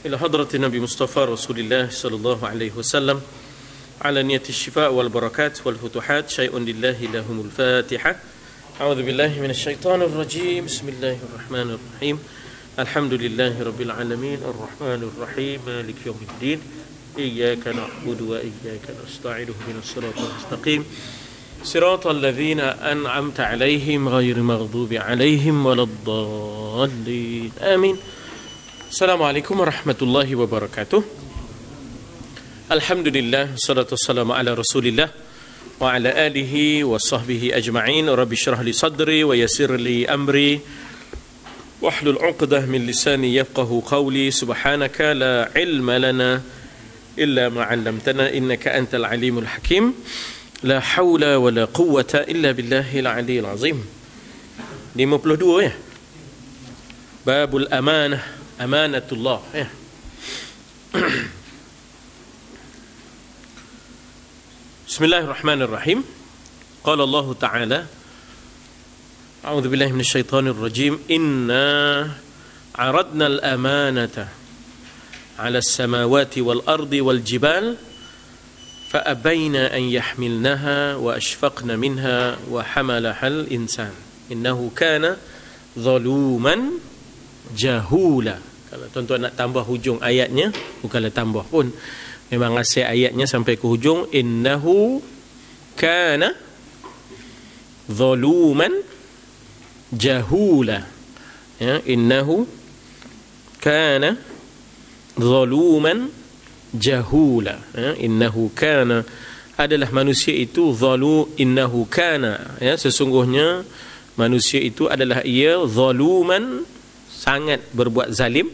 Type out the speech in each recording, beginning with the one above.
إلى حضرة النبي مصطفى رسول الله صلى الله عليه وسلم على نية الشفاء والبركات والفتوحات شيء لله لهم الفاتحة. أعوذ بالله من الشيطان الرجيم. بسم الله الرحمن الرحيم. الحمد لله رب العالمين الرحمن الرحيم مالك يوم الدين إياك نعبد وإياك نستعين اهدنا الصراط المستقيم صراط الذين أنعمت عليهم غير المغضوب عليهم ولا الضالين آمين. Assalamualaikum warahmatullahi wabarakatuh. Alhamdulillah, salatu wassalamu ala rasulillah wa ala alihi wa sahbihi ajma'in. Rabbi syrah li sadri wa yassir li amri wahlul 'uqdah min lisani yafqahu qawli. Subhanaka la ilma lana illa ma 'allamtana innaka antal alimul hakim. La haula wa la quwwata illa billahil aliyyil azim. 52 ya. Babul amanah, amanatullah ya. Bismillahirrahmanirrahim. Qala Allah Ta'ala, A'udzu billahi minasyaitonir rajim. Inna 'aradna al-amanata 'ala as-samawati wal ardi wal jibal fa abayna an yahmilnaha wa ashfaqna minha wa hamalaha al-insan innahu kana zaluman jahula. Kalau tuan-tuan nak tambah hujung ayatnya, bukanlah tambah pun, memang asal ayatnya sampai ke hujung innahu kana zaluman jahula ya, innahu kana zaluman jahula ya, innahu kana adalah manusia itu innahu kana ya, sesungguhnya manusia itu adalah ia zaluman, sangat berbuat zalim,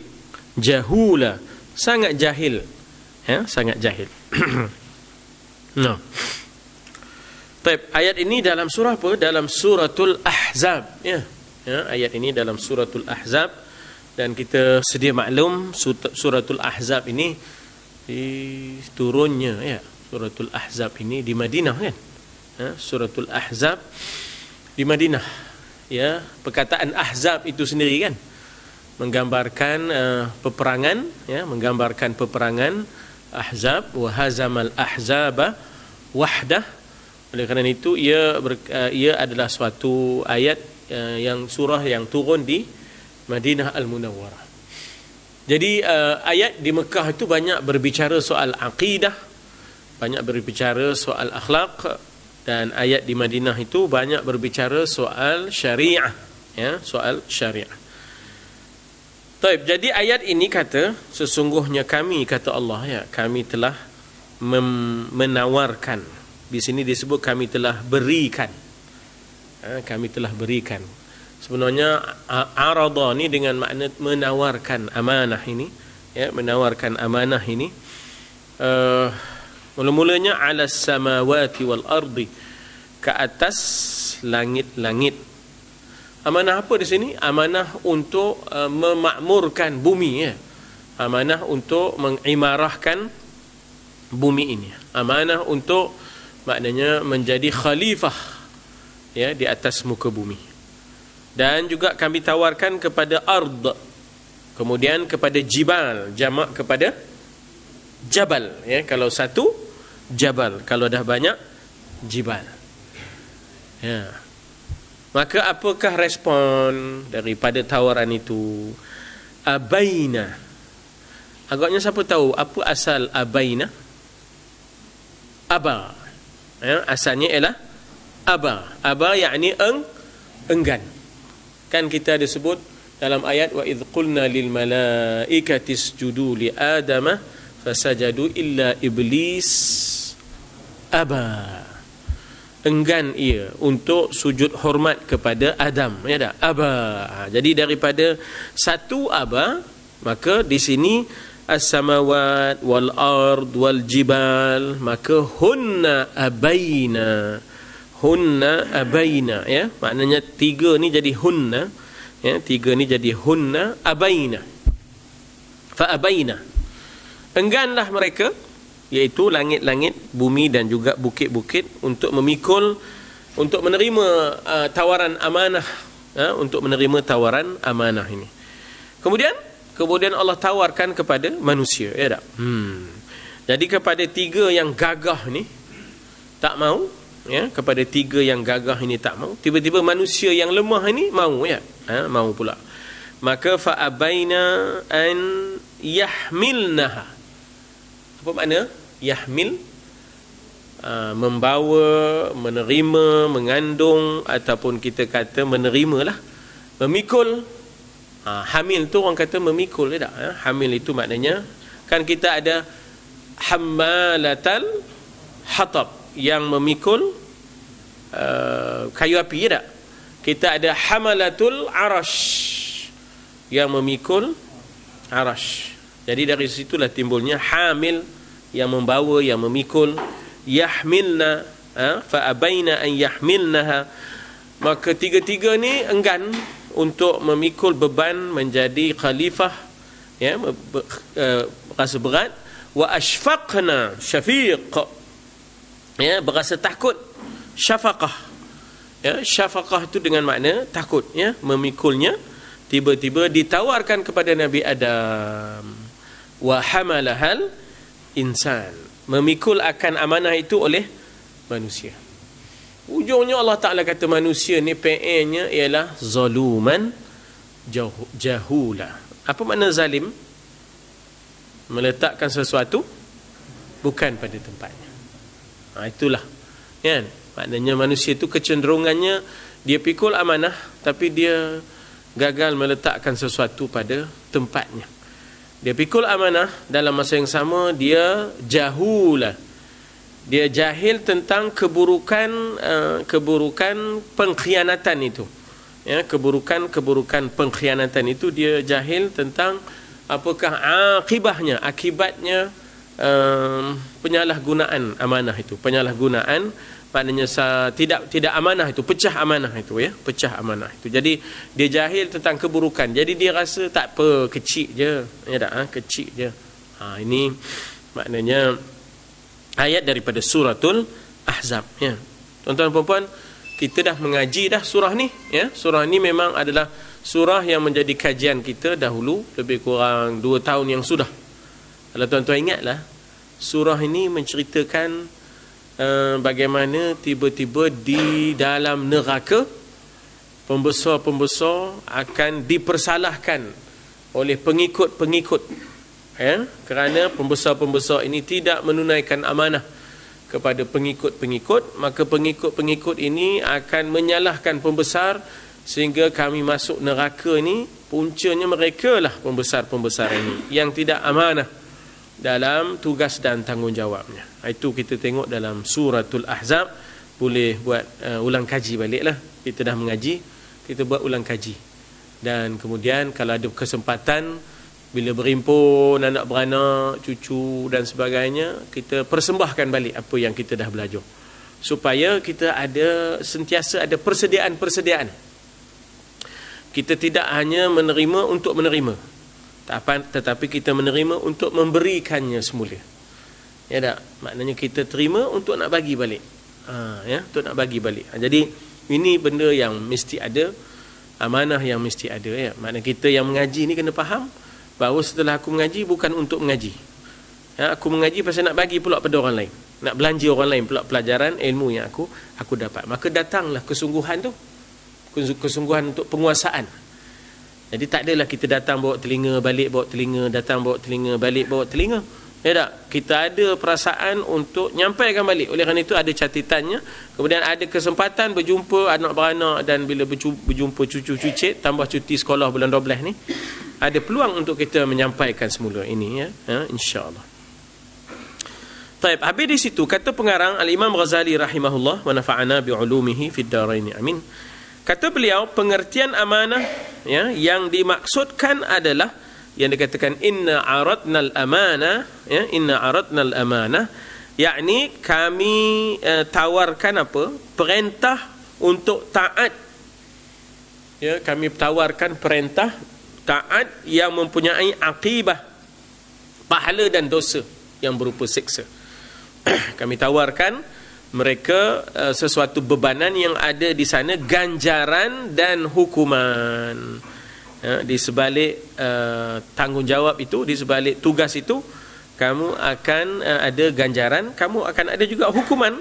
jahula, sangat jahil ya, sangat jahil. Nah. Baik, ayat ini dalam surah apa? Dalam suratul Ahzab ya. Ya, ayat ini dalam suratul Ahzab, dan kita sedia maklum suratul Ahzab ini turunnya ya. Suratul Ahzab ini di Madinah kan? Ya, suratul Ahzab di Madinah. Ya, perkataan Ahzab itu sendiri kan menggambarkan peperangan ya, menggambarkan peperangan Ahzab, wa hazamal ahzaba wahdah. Oleh kerana itu ia adalah suatu ayat yang surah yang turun di Madinah Al-Munawwarah. Jadi ayat di Mekah itu banyak berbicara soal akidah, banyak berbicara soal akhlak, dan ayat di Madinah itu banyak berbicara soal syariah ya, soal syariah. Baik, jadi ayat ini kata sesungguhnya kami, kata Allah ya, kami telah menawarkan. Di sini disebut kami telah berikan. Kami telah berikan. Sebenarnya arada ni dengan makna menawarkan amanah ini ya, menawarkan amanah ini mula-mulanya ala samawati wal ardi, ke atas langit-langit. Amanah apa di sini? Amanah untuk memakmurkan bumi ya. Amanah untuk mengimarahkan bumi ini. Amanah untuk maknanya menjadi khalifah ya di atas muka bumi. Dan juga kami tawarkan kepada ard, kemudian kepada jibal, jamak kepada jabal ya. Kalau satu jabal, kalau dah banyak jibal. Ya. Maka apakah respon daripada tawaran itu? Abaina. Agaknya siapa tahu apa asal abaina? Aba. Ya, asalnya ialah aba. Aba yakni enggan. Kan kita ada sebut dalam ayat wa idh qulna lil malaikati isjudu li adama fasajadu illa iblis aba. Enggan ia untuk sujud hormat kepada Adam ya tak? Aba. Jadi daripada satu aba, maka di sini as-samawat wal ard wal jibal, maka hunna abaina. Hunna abaina ya, maknanya tiga ni jadi hunna ya, tiga ni jadi hunna abaina. Fa abaina, engganlah mereka, iaitu langit-langit, bumi dan juga bukit-bukit, untuk memikul, untuk menerima tawaran amanah, untuk menerima tawaran amanah ini. Kemudian kemudian Allah tawarkan kepada manusia, ya tak? Jadi kepada tiga yang gagah ni tak mau, ya, kepada tiga yang gagah ini tak mau, tiba-tiba manusia yang lemah ini mau, ya, mau pula. Maka fa abaina an yahmilnaha. Apa makna yahmil? Membawa, menerima, mengandung, ataupun kita kata menerimalah, memikul. Hamil tu orang kata memikul, tak? Hamil itu maknanya, kan kita ada hammalatal hatab yang memikul kayu api, tak? Kita ada hamalatul arash yang memikul arash. Jadi dari situlah timbulnya hamil, yang membawa, yang memikul. Yahmilna, fa abaina an yahmilnaha. Maka tiga-tiga ni enggan untuk memikul beban menjadi khalifah, ya, rasa berat. Wa ashfaqna, syafiq, ya, berasa takut. Syafaqah, ya, syafaqah itu dengan makna takut, ya, memikulnya. Tiba-tiba ditawarkan kepada Nabi Adam, wa hamalahal insan, memikul akan amanah itu oleh manusia. Ujungnya Allah Ta'ala kata manusia ni PN-nya ialah zaluman jahula. Apa makna zalim? Meletakkan sesuatu bukan pada tempatnya. Itulah, kan? Maknanya manusia itu kecenderungannya dia pikul amanah, tapi dia gagal meletakkan sesuatu pada tempatnya. Dia pikul amanah, dalam masa yang sama dia jahulah. Dia jahil tentang keburukan pengkhianatan itu. Ya, keburukan pengkhianatan itu dia jahil tentang apakah akibatnya penyalahgunaan amanah itu. Penyalahgunaan maknanya tidak amanah itu, pecah amanah itu, ya, pecah amanah itu. Jadi dia jahil tentang keburukan. Jadi dia rasa tak apa, kecil je, ya tak, kecil je. Ini maknanya ayat daripada suratul Ahzab, ya. Tuan-tuan dan puan-puan, kita dah mengaji dah surah ni, ya. Surah ni memang adalah surah yang menjadi kajian kita dahulu, lebih kurang 2 tahun yang sudah. Kalau tuan-tuan ingatlah, surah ini menceritakan bagaimana tiba-tiba di dalam neraka pembesar-pembesar akan dipersalahkan oleh pengikut-pengikut, ya, kerana pembesar-pembesar ini tidak menunaikan amanah kepada pengikut-pengikut. Maka pengikut-pengikut ini akan menyalahkan pembesar, sehingga kami masuk neraka ini puncanya mereka lah, pembesar-pembesar ini yang tidak amanah dalam tugas dan tanggungjawabnya. Itu kita tengok dalam suratul Ahzab. Boleh buat ulang kaji balik lah. Kita dah mengaji, kita buat ulang kaji. Dan kemudian kalau ada kesempatan, bila berimpun anak beranak, cucu dan sebagainya, kita persembahkan balik apa yang kita dah belajar, supaya kita sentiasa ada persediaan-persediaan. Kita tidak hanya menerima untuk menerima, tetapi kita menerima untuk memberikannya semula. Ya tak? Maknanya kita terima untuk nak bagi balik. Ya, untuk nak bagi balik. Jadi ini benda yang mesti ada, amanah yang mesti ada, ya. Maknanya kita yang mengaji ni kena faham bahawa setelah aku mengaji bukan untuk mengaji. Ya, aku mengaji pasal nak bagi pula pada orang lain. Nak belanja orang lain pula pelajaran ilmu yang aku dapat. Maka datanglah kesungguhan tu. Kesungguhan untuk penguasaan. Jadi tak adalah kita datang bawa telinga, balik bawa telinga, datang bawa telinga, balik bawa telinga. Ya tak? Kita ada perasaan untuk nyampaikan balik. Oleh kerana itu ada catatannya. Kemudian ada kesempatan berjumpa anak beranak, dan bila berjumpa cucu-cucit, tambah cuti sekolah bulan 12 ni, ada peluang untuk kita menyampaikan semula ini, ya, insya-Allah. Baik, habis di situ kata pengarang Al-Imam Ghazali rahimahullah wa nafa'ana bi 'ulumihi fid dharain. Amin. Kata beliau, pengertian amanah, ya, yang dimaksudkan adalah yang dikatakan inna aradnal amanah, ya, inna aradnal amanah, yakni kami tawarkan apa? Perintah untuk taat. Ya, kami tawarkan perintah taat yang mempunyai akibah, pahala dan dosa yang berupa siksa. Kami tawarkan mereka sesuatu bebanan yang ada di sana, ganjaran dan hukuman. di sebalik tanggungjawab itu, di sebalik tugas itu, kamu akan ada ganjaran, kamu akan ada juga hukuman.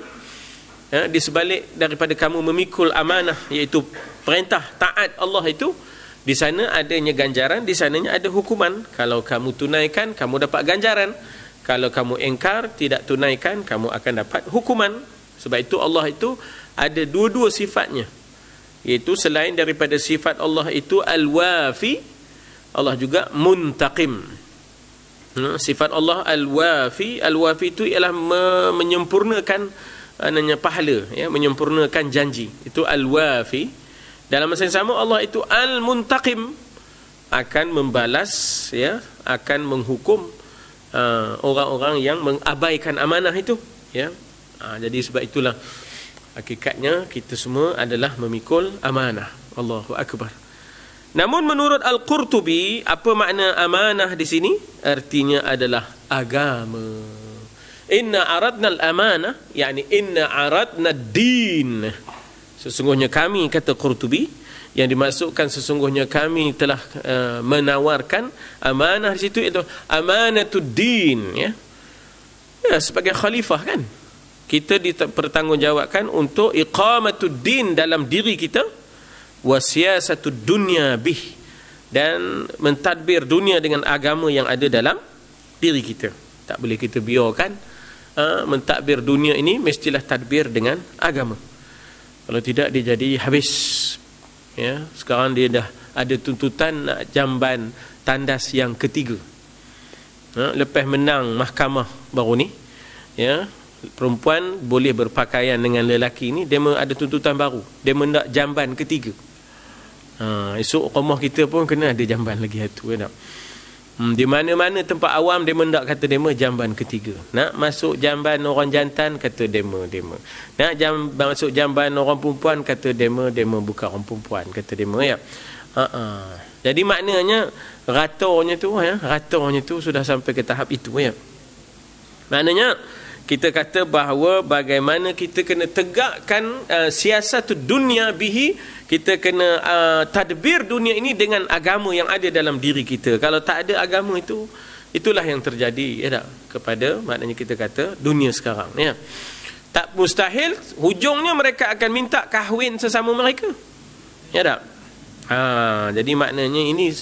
Di sebalik daripada kamu memikul amanah, iaitu perintah taat Allah itu, di sana adanya ganjaran, di sananya ada hukuman. Kalau kamu tunaikan, kamu dapat ganjaran. Kalau kamu engkar, tidak tunaikan, kamu akan dapat hukuman. Sebab itu Allah itu ada dua-dua sifatnya, iaitu selain daripada sifat Allah itu al-wafi, Allah juga muntaqim. Sifat Allah al-wafi, al-wafi itu ialah menyempurnakan pahala, ya, menyempurnakan janji, itu al-wafi. Dalam masa yang sama Allah itu al-muntaqim, akan membalas, ya, akan menghukum orang-orang yang mengabaikan amanah itu, ya. Jadi sebab itulah hakikatnya kita semua adalah memikul amanah. Allahu akbar. Namun menurut Al-Qurtubi, apa makna amanah di sini? Artinya adalah agama. Inna aradna al-amanah, yakni inna aradna ad-din. Sesungguhnya kami, kata Qurtubi, yang dimaksudkan sesungguhnya kami telah menawarkan amanah di situ, itu amanatud din, ya. Ya, sebagai khalifah kan, kita dipertanggungjawabkan untuk iqamatud din dalam diri kita, wasiyasatud dunya bih, dan mentadbir dunia dengan agama yang ada dalam diri kita. Tak boleh kita biarkan mentadbir dunia ini, mestilah tadbir dengan agama. Kalau tidak dia jadi habis, ya. Sekarang dia dah ada tuntutan nak jamban tandas yang ketiga, lepas menang mahkamah baru ni, ya, perempuan boleh berpakaian dengan lelaki ni, dia ada tuntutan baru, dia nak jamban ketiga. Esok rumah kita pun kena ada jamban lagi satu, ya tak? Di mana-mana tempat awam dia mendak kata demo jamban ketiga. Nak masuk jamban orang jantan kata demo. Nak masuk jamban orang perempuan kata demo bukan orang perempuan kata demo, ya. Jadi maknanya ratornya tu sudah sampai ke tahap itu, ya. Maknanya kita kata bahawa bagaimana kita kena tegakkan siasat dunia bihi, kita kena tadbir dunia ini dengan agama yang ada dalam diri kita. Kalau tak ada agama itu, itulah yang terjadi, ya tak, kepada maknanya kita kata dunia sekarang, ya. Tak mustahil hujungnya mereka akan minta kahwin sesama mereka, ya tak. Jadi maknanya ini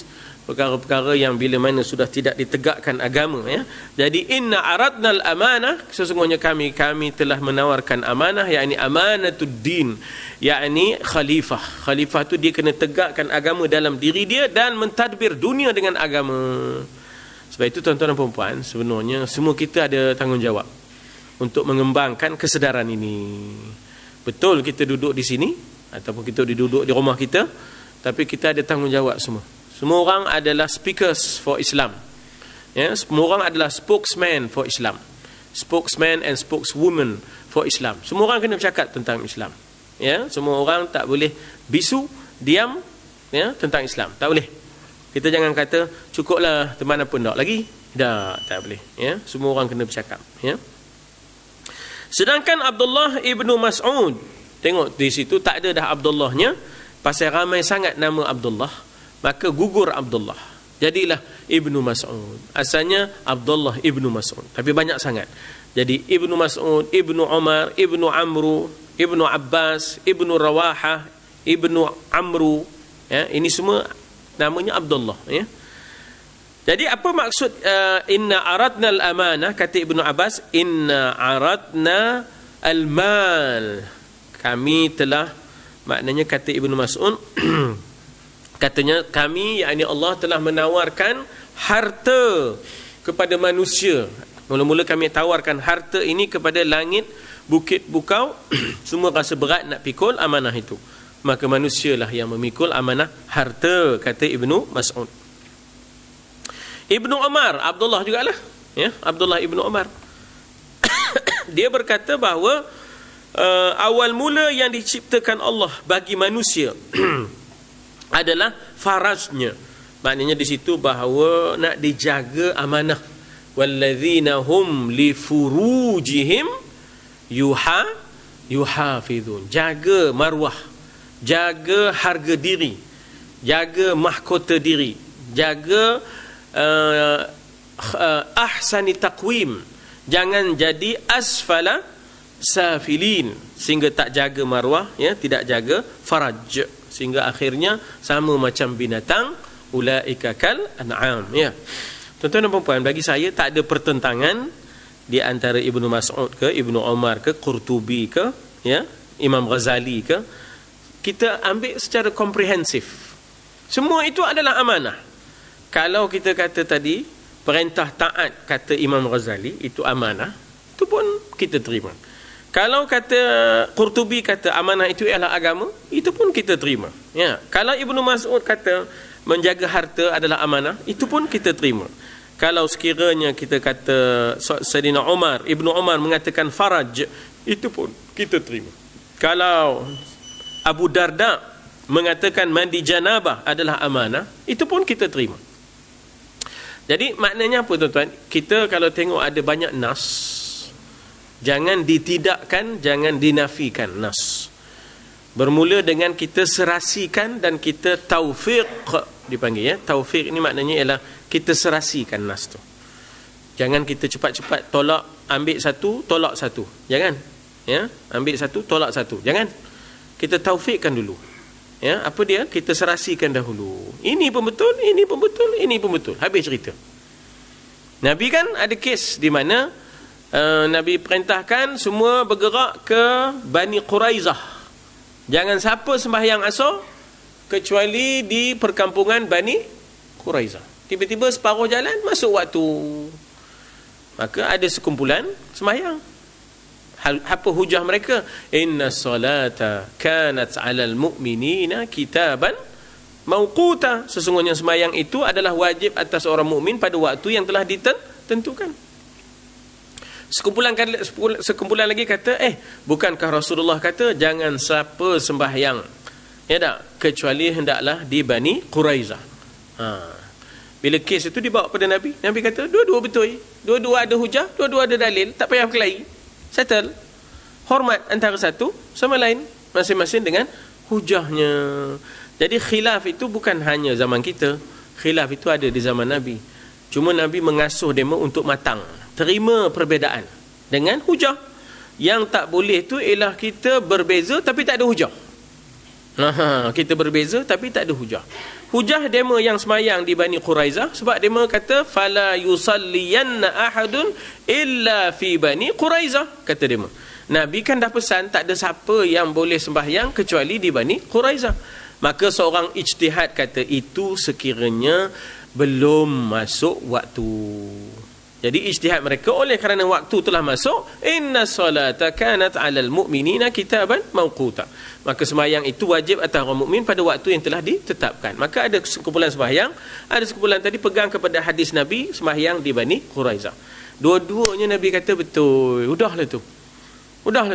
perkara-perkara yang bila mana sudah tidak ditegakkan agama, ya. Jadi inna aradnal amanah, sesungguhnya kami telah menawarkan amanah, yakni amanatud din, yakni khalifah. Khalifah tu dia kena tegakkan agama dalam diri dia dan mentadbir dunia dengan agama. Sebab itu tuan-tuan dan puan-puan, sebenarnya semua kita ada tanggungjawab untuk mengembangkan kesedaran ini. Betul kita duduk di sini ataupun kita duduk di rumah kita, tapi kita ada tanggungjawab semua. Semua orang adalah speakers for Islam, ya. Semua orang adalah spokesman for Islam, spokesman and spokeswoman for Islam. Semua orang kena bercakap tentang Islam, ya. Semua orang tak boleh bisu, diam, ya, tentang Islam. Tak boleh. Kita jangan kata cukuplah teman apa nak lagi. Tak boleh, ya. Semua orang kena bercakap, ya. Sedangkan Abdullah ibnu Mas'ud, tengok di situ tak ada dah Abdullahnya, pasal ramai sangat nama Abdullah, maka gugur Abdullah, jadilah Ibnu Mas'ud. Asalnya Abdullah Ibnu Mas'ud, tapi banyak sangat. Jadi Ibnu Mas'ud, Ibnu Umar, Ibnu Amru, Ibnu Abbas, Ibnu Rawahah, Ibnu Amru, ya, ini semua namanya Abdullah, ya. Jadi apa maksud inna aradna al-amanah, kata Ibnu Abbas, inna aradna al-mal, kami telah, maknanya kata Ibnu Mas'ud katanya kami, yakni Allah telah menawarkan harta kepada manusia. Mula-mula kami tawarkan harta ini kepada langit, bukit, bukau, semua rasa berat nak pikul amanah itu. Maka manusialah yang memikul amanah harta, kata Ibnu Mas'ud. Ibnu Umar, Abdullah jugalah, ya, Abdullah Ibnu Umar. Dia berkata bahawa awal mula yang diciptakan Allah bagi manusia adalah farajnya. Maknanya di situ bahawa nak dijaga amanah. Walladzina hum li furujihim yuhafizun. Jaga maruah, jaga harga diri, jaga mahkota diri, jaga ahsani taqwim, jangan jadi asfala safilin, sehingga tak jaga marwah, ya, tidak jaga faraj, sehingga akhirnya sama macam binatang, ulaika kal an'am, ya. Tuan-tuan dan puan-puan, bagi saya tak ada pertentangan di antara Ibnu Mas'ud ke, Ibnu Umar ke, Qurtubi ke, ya, Imam Ghazali ke. Kita ambil secara komprehensif. Semua itu adalah amanah. Kalau kita kata tadi perintah taat, kata Imam Ghazali, itu amanah, itu pun kita terima. Kalau kata Qurtubi kata amanah itu ialah agama, itu pun kita terima, ya. Kalau Ibnu Mas'ud kata menjaga harta adalah amanah, itu pun kita terima. Kalau sekiranya kita kata Sayyidina Umar, Ibnu Umar mengatakan faraj, itu pun kita terima. Kalau Abu Darda mengatakan mandi janabah adalah amanah, itu pun kita terima. Jadi maknanya apa, tuan-tuan? Kita kalau tengok ada banyak nas, jangan ditidakkan, jangan dinafikan nas. Bermula dengan kita serasikan dan kita taufiq, dipanggil, ya. Taufiq ini maknanya ialah kita serasikan nas tu. Jangan kita cepat-cepat tolak, ambil satu, tolak satu. Jangan, ya. Ambil satu, tolak satu. Jangan. Kita taufiqkan dulu. Ya, apa dia? Kita serasikan dahulu. Ini pun betul, ini pun betul, ini pun betul. Habis cerita. Nabi kan ada kes di mana Nabi perintahkan semua bergerak ke Bani Quraizah. Jangan siapa sembahyang asar kecuali di perkampungan Bani Quraizah. Tiba-tiba separuh jalan masuk waktu. Maka ada sekumpulan sembahyang. Apa hujah mereka? Inna salata kanat 'alal mu'minina kitaban mauquta. Sesungguhnya sembahyang itu adalah wajib atas orang mukmin pada waktu yang telah ditentukan. Sekumpulan lagi kata, bukankah Rasulullah kata jangan siapa sembahyang, ya tak, kecuali hendaklah di Bani Quraizah. Bila kes itu dibawa pada Nabi, Nabi kata dua-dua betul, dua-dua ada hujah, dua-dua ada dalil, tak payah berkelahi, settle. Hormat antara satu sama lain, masing-masing dengan hujahnya. Jadi khilaf itu bukan hanya zaman kita, khilaf itu ada di zaman Nabi. Cuma Nabi mengasuh demo untuk matang, terima perbezaan dengan hujah. Yang tak boleh tu ialah kita berbeza tapi tak ada hujah. Kita berbeza tapi tak ada hujah. Hujah demo yang semayang di Bani Quraizah, sebab demo kata fala yusalliyanna ahadun illa fi Bani Quraizah, kata demo. Nabi kan dah pesan tak ada siapa yang boleh sembahyang kecuali di Bani Quraizah. Maka seorang ijtihad kata itu sekiranya belum masuk waktu. Jadi ijtihad mereka oleh kerana waktu telah masuk, inna salata kanat 'alal mu'minina kitaban mauquta. Maka sembahyang itu wajib atas orang mukmin pada waktu yang telah ditetapkan. Maka ada sekumpulan sembahyang, ada sekumpulan tadi pegang kepada hadis Nabi sembahyang di Bani Quraizah. Dua-duanya Nabi kata betul. Udahlah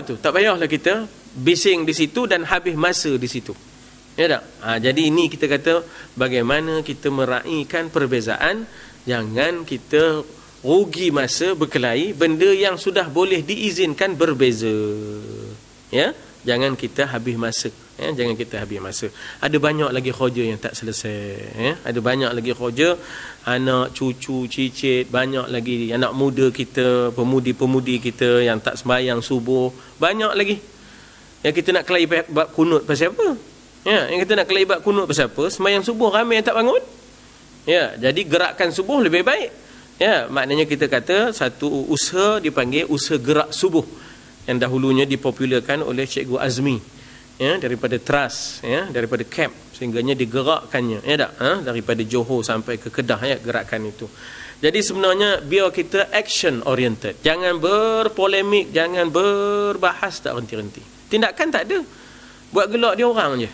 tu. Tak payahlah kita bising di situ dan habis masa di situ. Ya tak? Jadi ini kita kata bagaimana kita meraihkan perbezaan. Jangan kita rugi masa berkelahi benda yang sudah boleh diizinkan berbeza. Ya, jangan kita habis masa. Ya, jangan kita habis masa. Ada banyak lagi khoja yang tak selesai. Ya, ada banyak lagi khoja, anak, cucu, cicit, banyak lagi anak muda kita, pemudi-pemudi kita yang tak sembahyang subuh, banyak lagi. Yang kita nak kelahi bab kunut pasal apa? Ya, yang kita nak kelahi bab kunut pasal apa? Sembahyang subuh ramai yang tak bangun. Ya, jadi gerakan subuh lebih baik. Ya, maknanya kita kata satu usaha dipanggil usaha gerak subuh yang dahulunya dipopularkan oleh Cikgu Azmi, ya, daripada Tras, ya, daripada Camp, sehingganya digerakkannya, ya tak, daripada Johor sampai ke Kedah, ya, gerakan itu. Jadi sebenarnya biar kita action oriented, jangan berpolemik, jangan berbahas tak henti-henti. Tindakan tak ada, buat gelak dia orang je.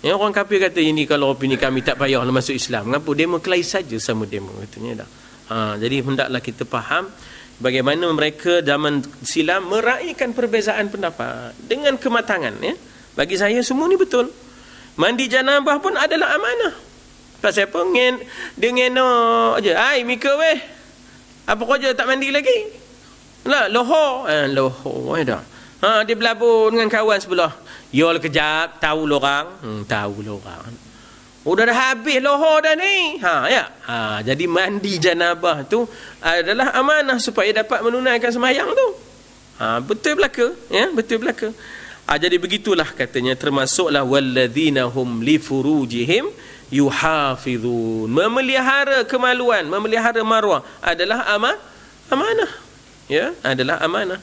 Ya, orang kafir kata ini kalau opini kami tak payah masuk Islam. Mengapa demo kelahi saja sama demo, katanya dah. Jadi hendaklah kita faham bagaimana mereka zaman silam meraihkan perbezaan pendapat dengan kematangan, ya. Bagi saya semua ni betul. Mandi janabah pun adalah amanah. Pasal apa? Dia ngena aje. Ai Mika weh. Apa kau je tak mandi lagi? Lah lohor. Lohor dah. Dia berlabur dengan kawan sebelah. Yol kejap, tahu lorang. Tahu lorang. Dah habis lohor dah ni. Jadi mandi janabah tu adalah amanah supaya dapat menunaikan sembahyang tu. Betul belaka, ya, betul belaka. Jadi begitulah katanya, termasuklah walladzina hum li furujihim yuhafizun. Memelihara kemaluan, memelihara maruah adalah amanah. Ya, adalah amanah.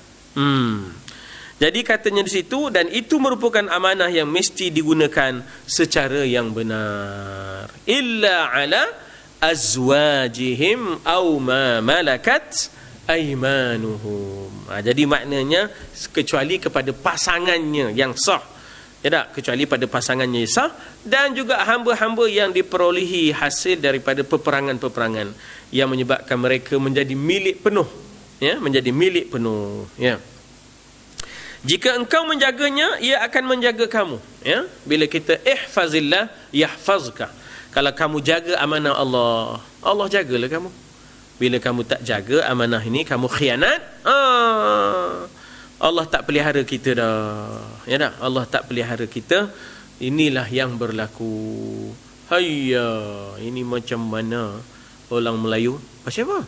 Jadi katanya di situ, dan itu merupakan amanah yang mesti digunakan secara yang benar. Illa ala azwajihim aw ma malakat aymanuhum. Jadi maknanya kecuali kepada pasangannya yang sah. Ya tak? Kecuali pada pasangannya yang sah, dan juga hamba-hamba yang diperolehi hasil daripada peperangan-peperangan yang menyebabkan mereka menjadi milik penuh. Ya, menjadi milik penuh. Ya. Jika engkau menjaganya, ia akan menjaga kamu. Ya? Bila kita ihfazillah yahfazka. Kalau kamu jaga amanah Allah, Allah jagalah kamu. Bila kamu tak jaga amanah ini, kamu khianat, Allah tak pelihara kita dah. Ya dah? Allah tak pelihara kita. Inilah yang berlaku. Hayya, ini macam mana orang Melayu? Pasal apa?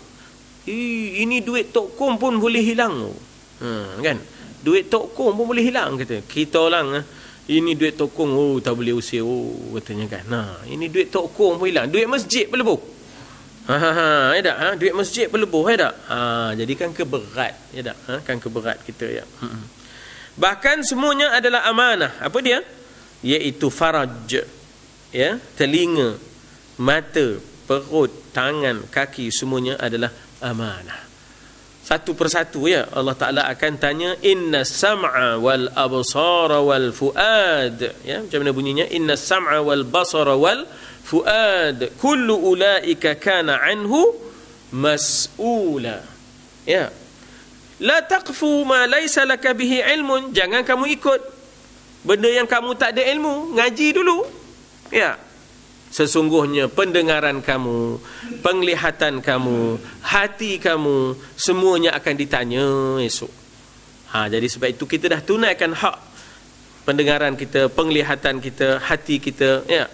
Ini duit Tok Kom pun boleh hilang. Kan? Duit Tok Kom pun boleh hilang, kata. Kita orang, ini duit Tok Kom, tak boleh usir, katanya kan. Ini duit Tok Kom pun hilang. Duit masjid pun lebuh. Ya tak? Duit masjid pun lebuh, ya tak? Jadi kan keberat, ya tak? Kan keberat kita, ya. Bahkan semuanya adalah amanah. Apa dia? Iaitu faraj, ya, telinga, mata, perut, tangan, kaki, semuanya adalah amanah. Satu persatu, ya, Allah Ta'ala akan tanya, inna sam'a wal absara wal fuad. Ya, macam mana bunyinya? Inna sam'a wal basara wal fuad kullu ulaika kana anhu mas'ula. Ya, la taqfu ma laysa laka bihi ilmun. Jangan kamu ikut benda yang kamu tak ada ilmu. Ngaji dulu. Ya, sesungguhnya pendengaran kamu, penglihatan kamu, hati kamu, semuanya akan ditanya esok. Jadi sebab itu kita dah tunaikan hak pendengaran kita, penglihatan kita, hati kita. Ya.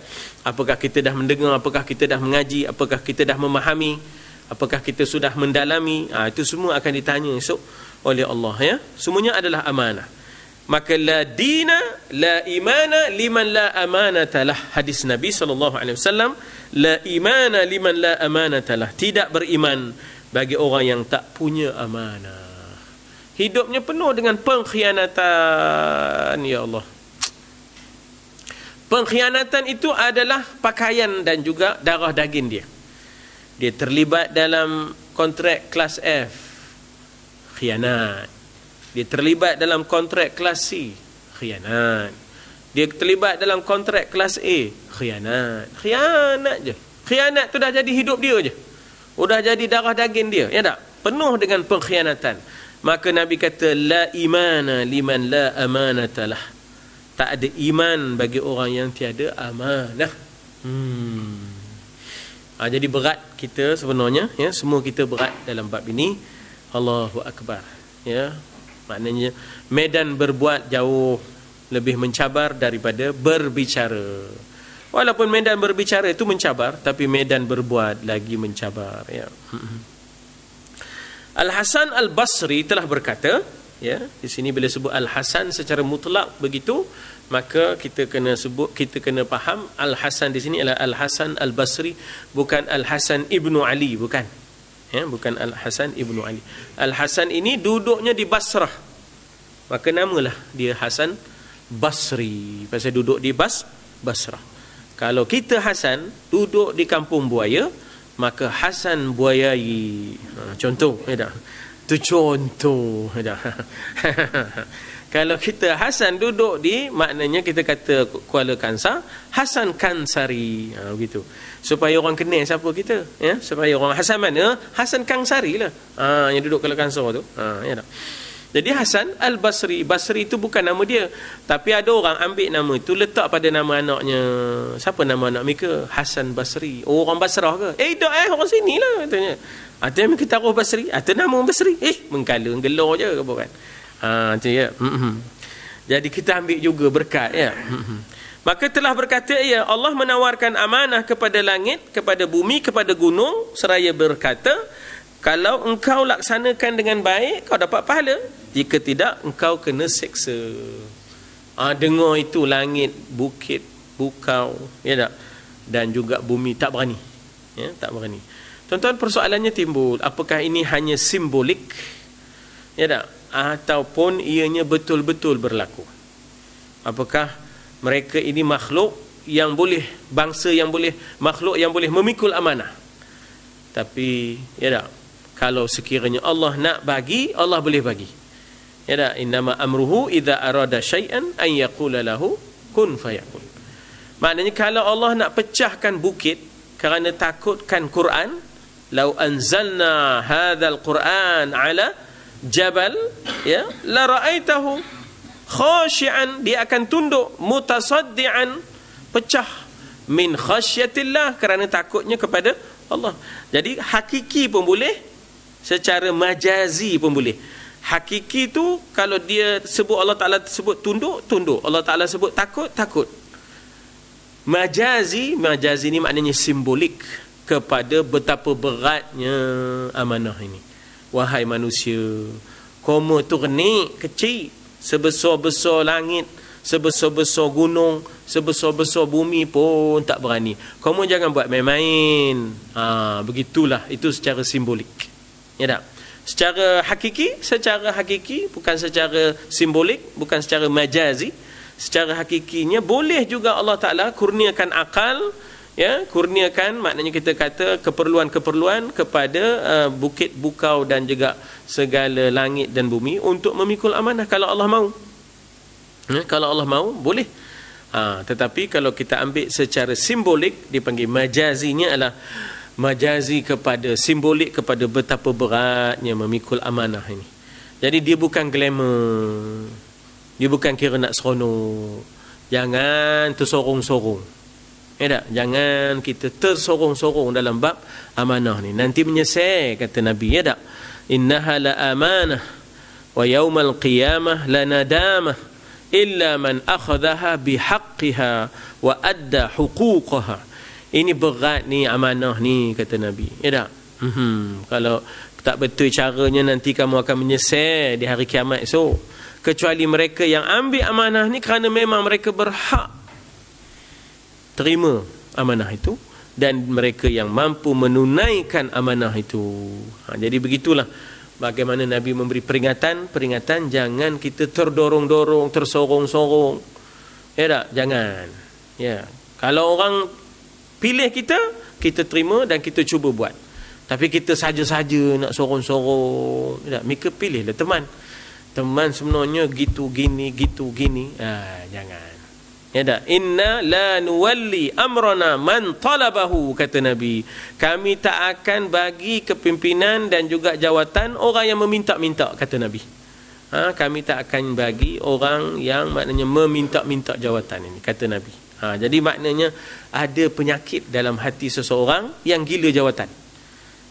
Apakah kita dah mendengar, apakah kita dah mengaji, apakah kita dah memahami, apakah kita sudah mendalami. Itu semua akan ditanya esok oleh Allah. Ya. Semuanya adalah amanah. Maka la dina la imana liman la amanata lah. Hadis Nabi SAW, la imana liman la amanata lah. Tidak beriman bagi orang yang tak punya amanah. Hidupnya penuh dengan pengkhianatan. Ya Allah, pengkhianatan itu adalah pakaian dan juga darah daging dia. Dia terlibat dalam kontrak kelas F, khianat. Dia terlibat dalam kontrak kelas C, khianat. Dia terlibat dalam kontrak kelas A, khianat. Khianat je. Khianat tu dah jadi hidup dia je. Dah jadi darah daging dia. Ya tak? Penuh dengan pengkhianatan. Maka Nabi kata, la imana liman la amanatalah. Tak ada iman bagi orang yang tiada amanah. Jadi berat kita sebenarnya. Ya, semua kita berat dalam bab ini. Allahu Akbar. Ya. Maknanya medan berbuat jauh lebih mencabar daripada berbicara. Walaupun medan berbicara itu mencabar, tapi medan berbuat lagi mencabar. Ya. Al-Hasan Al-Basri telah berkata, ya, di sini bila sebut Al-Hasan secara mutlak begitu, maka kita kena sebut, kita kena faham Al-Hasan di sini adalah Al-Hasan Al-Basri, bukan Al-Hasan Ibnu Ali, bukan. Ya, bukan Al-Hasan Ibnu Ali. Al-Hasan ini duduknya di Basrah, maka namalah dia Hasan Basri, pasal duduk di Basrah. Kalau kita Hasan duduk di Kampung Buaya, maka Hasan Buayai. Contoh, ya tak? Itu contoh, ya tak? Kalau kita Hasan duduk di, maknanya kita kata Kuala Kansar, Hasan Kansari. Begitu. Supaya orang kenal siapa kita. Ya? Supaya orang Hasan mana? Hasan Kansari lah. Yang duduk Kuala Kansar tu. Ya tak? Jadi Hasan Al-Basri. Basri itu bukan nama dia. Tapi ada orang ambil nama itu, letak pada nama anaknya. Siapa nama anak mereka? Hasan Basri. Oh, orang Basrah ke? Orang sini lah. Katanya. Atau mereka taruh Basri. Atau nama Basri. Mengkala, gelor je ke bukan? Macam ya. Jadi kita ambil juga berkat, ya. Maka telah berkata ia, Allah menawarkan amanah kepada langit, kepada bumi, kepada gunung, seraya berkata, kalau engkau laksanakan dengan baik, kau dapat pahala. Jika tidak, engkau kena seksa. Dengar itu langit, bukit, bukau, ya tak? Dan juga bumi tak berani. Ya, tak berani. Tuan-tuan, persoalannya timbul, apakah ini hanya simbolik? Ya tak? Ataupun ianya betul-betul berlaku? Apakah mereka ini makhluk yang boleh, bangsa yang boleh, makhluk yang boleh memikul amanah? Tapi, ya tak? Kalau sekiranya Allah nak bagi, Allah boleh bagi. Ya tak? Innama amruhu idza arada syai'an an yaqula lahu kun fayakun. Maknanya kalau Allah nak pecahkan bukit kerana takutkan Quran, lau anzalna hadzal Quran ala jabal, ya, la ra'aitahu khashi'an, dia akan tunduk, mutasaddian, pecah, min khasyatillah, kerana takutnya kepada Allah. Jadi hakiki pun boleh, secara majazi pun boleh. Hakiki tu kalau dia sebut, Allah Ta'ala sebut tunduk, tunduk. Allah Ta'ala sebut takut, takut. Majazi ni maknanya simbolik kepada betapa beratnya amanah ini. Wahai manusia, kamu tu renik kecil, sebesar-besar langit, sebesar-besar gunung, sebesar-besar bumi pun tak berani. Kamu jangan buat main-main. Begitulah, itu secara simbolik. Ya tak? Secara hakiki, bukan secara simbolik, bukan secara majazi. Secara hakikinya boleh juga Allah Ta'ala kurniakan akal, ya, kurniakan, maknanya kita kata keperluan-keperluan kepada bukit, bukau dan juga segala langit dan bumi untuk memikul amanah kalau Allah mahu. Kalau Allah mahu, boleh. Tetapi kalau kita ambil secara simbolik, dipanggil majazinya adalah majazi kepada simbolik, kepada betapa beratnya memikul amanah ini. Jadi dia bukan glamour, dia bukan kira nak seronok. Jangan tersorong-sorong, ya tak? Jangan kita tersorong-sorong dalam bab amanah ni, nanti menyesal, kata Nabi, ya tak? Innaha la amanah wa yaumal qiyamah la nadamah illa man akhadhaha bihaqqiha wa adda huquqaha. Ini berat ni amanah ni, kata Nabi, ya tak? Kalau tak betul caranya, nanti kamu akan menyesal di hari kiamat esok. Kecuali mereka yang ambil amanah ni kerana memang mereka berhak terima amanah itu, dan mereka yang mampu menunaikan amanah itu. Jadi begitulah bagaimana Nabi memberi peringatan jangan kita terdorong-dorong, tersorong-sorong, ya tak? Jangan, ya. Kalau orang pilih kita terima dan kita cuba buat. Tapi kita saja-saja nak sorong-sorong, tak? Mereka pilihlah teman sebenarnya gitu gini. Jangan, ya tak? Inna la nuwalli amrana man talabahu, kata Nabi. Kami tak akan bagi kepimpinan dan juga jawatan orang yang meminta-minta, kata Nabi. Kami tak akan bagi orang yang maknanya meminta-minta jawatan ini, kata Nabi. Jadi maknanya ada penyakit dalam hati seseorang yang gila jawatan,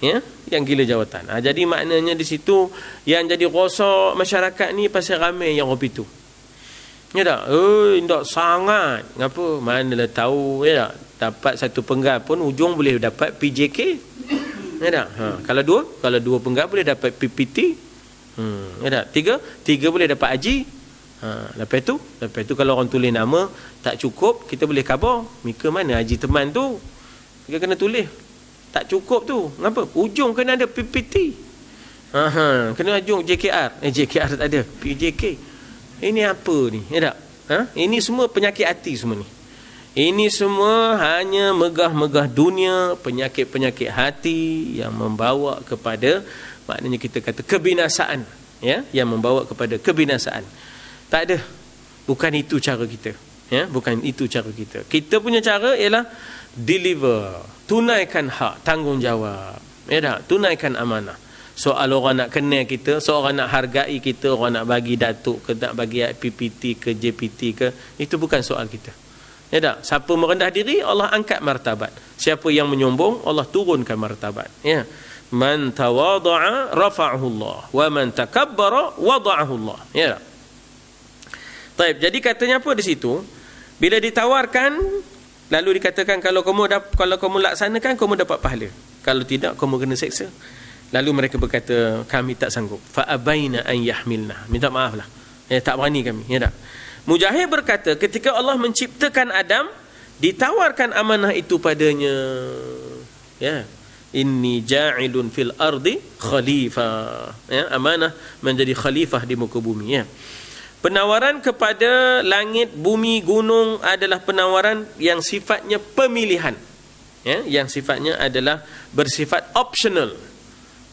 ya, yang gila jawatan. Jadi maknanya di situ yang jadi rosak masyarakat ni pasal ramai yang hobi tu, ya tak? Tak sangat, ngapa? Manalah tahu, ya tak? Dapat satu penggal pun ujung boleh dapat PJK, ya tak? Kalau dua penggal boleh dapat PPT, ya tak? Tiga boleh dapat haji. Lepas tu kalau orang tulis nama tak cukup, kita boleh khabar, Mika mana haji teman tu, kita kena tulis tak cukup tu. Kenapa? Ujung kena ada PPT, kena ujung JKR, JKR tak ada, PJK. Ini apa ni, ya tak? Ini semua penyakit hati semua ni. Ini semua hanya megah-megah dunia, penyakit-penyakit hati yang membawa kepada, maknanya kita kata kebinasaan, ya, yang membawa kepada kebinasaan. Tak ada. Bukan itu cara kita, ya, bukan itu cara kita. Kita punya cara ialah deliver, tunaikan hak, tanggungjawab, ya tak? Tunaikan amanah. Soal orang nak kenal kita, seorang nak hargai kita, orang nak bagi datuk ke, nak bagi PPT ke, JPT ke, itu bukan soal kita, ya tak? Siapa merendah diri, Allah angkat martabat. Siapa yang menyombong, Allah turunkan martabat, ya. Man tawadha'a rafa'ahu Allah, wa man takabbara wada'ahu Allah, ya tak? Baik, jadi katanya apa di situ? Bila ditawarkan, lalu dikatakan kalau kamu laksanakan, kamu dapat pahala. Kalau tidak, kamu kena seksa. Lalu mereka berkata, kami tak sanggup. Fa'abaina an yahmilna. Minta maaf lah. Tak berani kami. Ya tak? Mujahid berkata, ketika Allah menciptakan Adam, ditawarkan amanah itu padanya. Ya. Inni ja'ilun fil ardi khalifah. Ya, amanah menjadi khalifah di muka bumi. Ya. Penawaran kepada langit, bumi, gunung adalah penawaran yang sifatnya pemilihan. Ya, yang sifatnya adalah bersifat optional.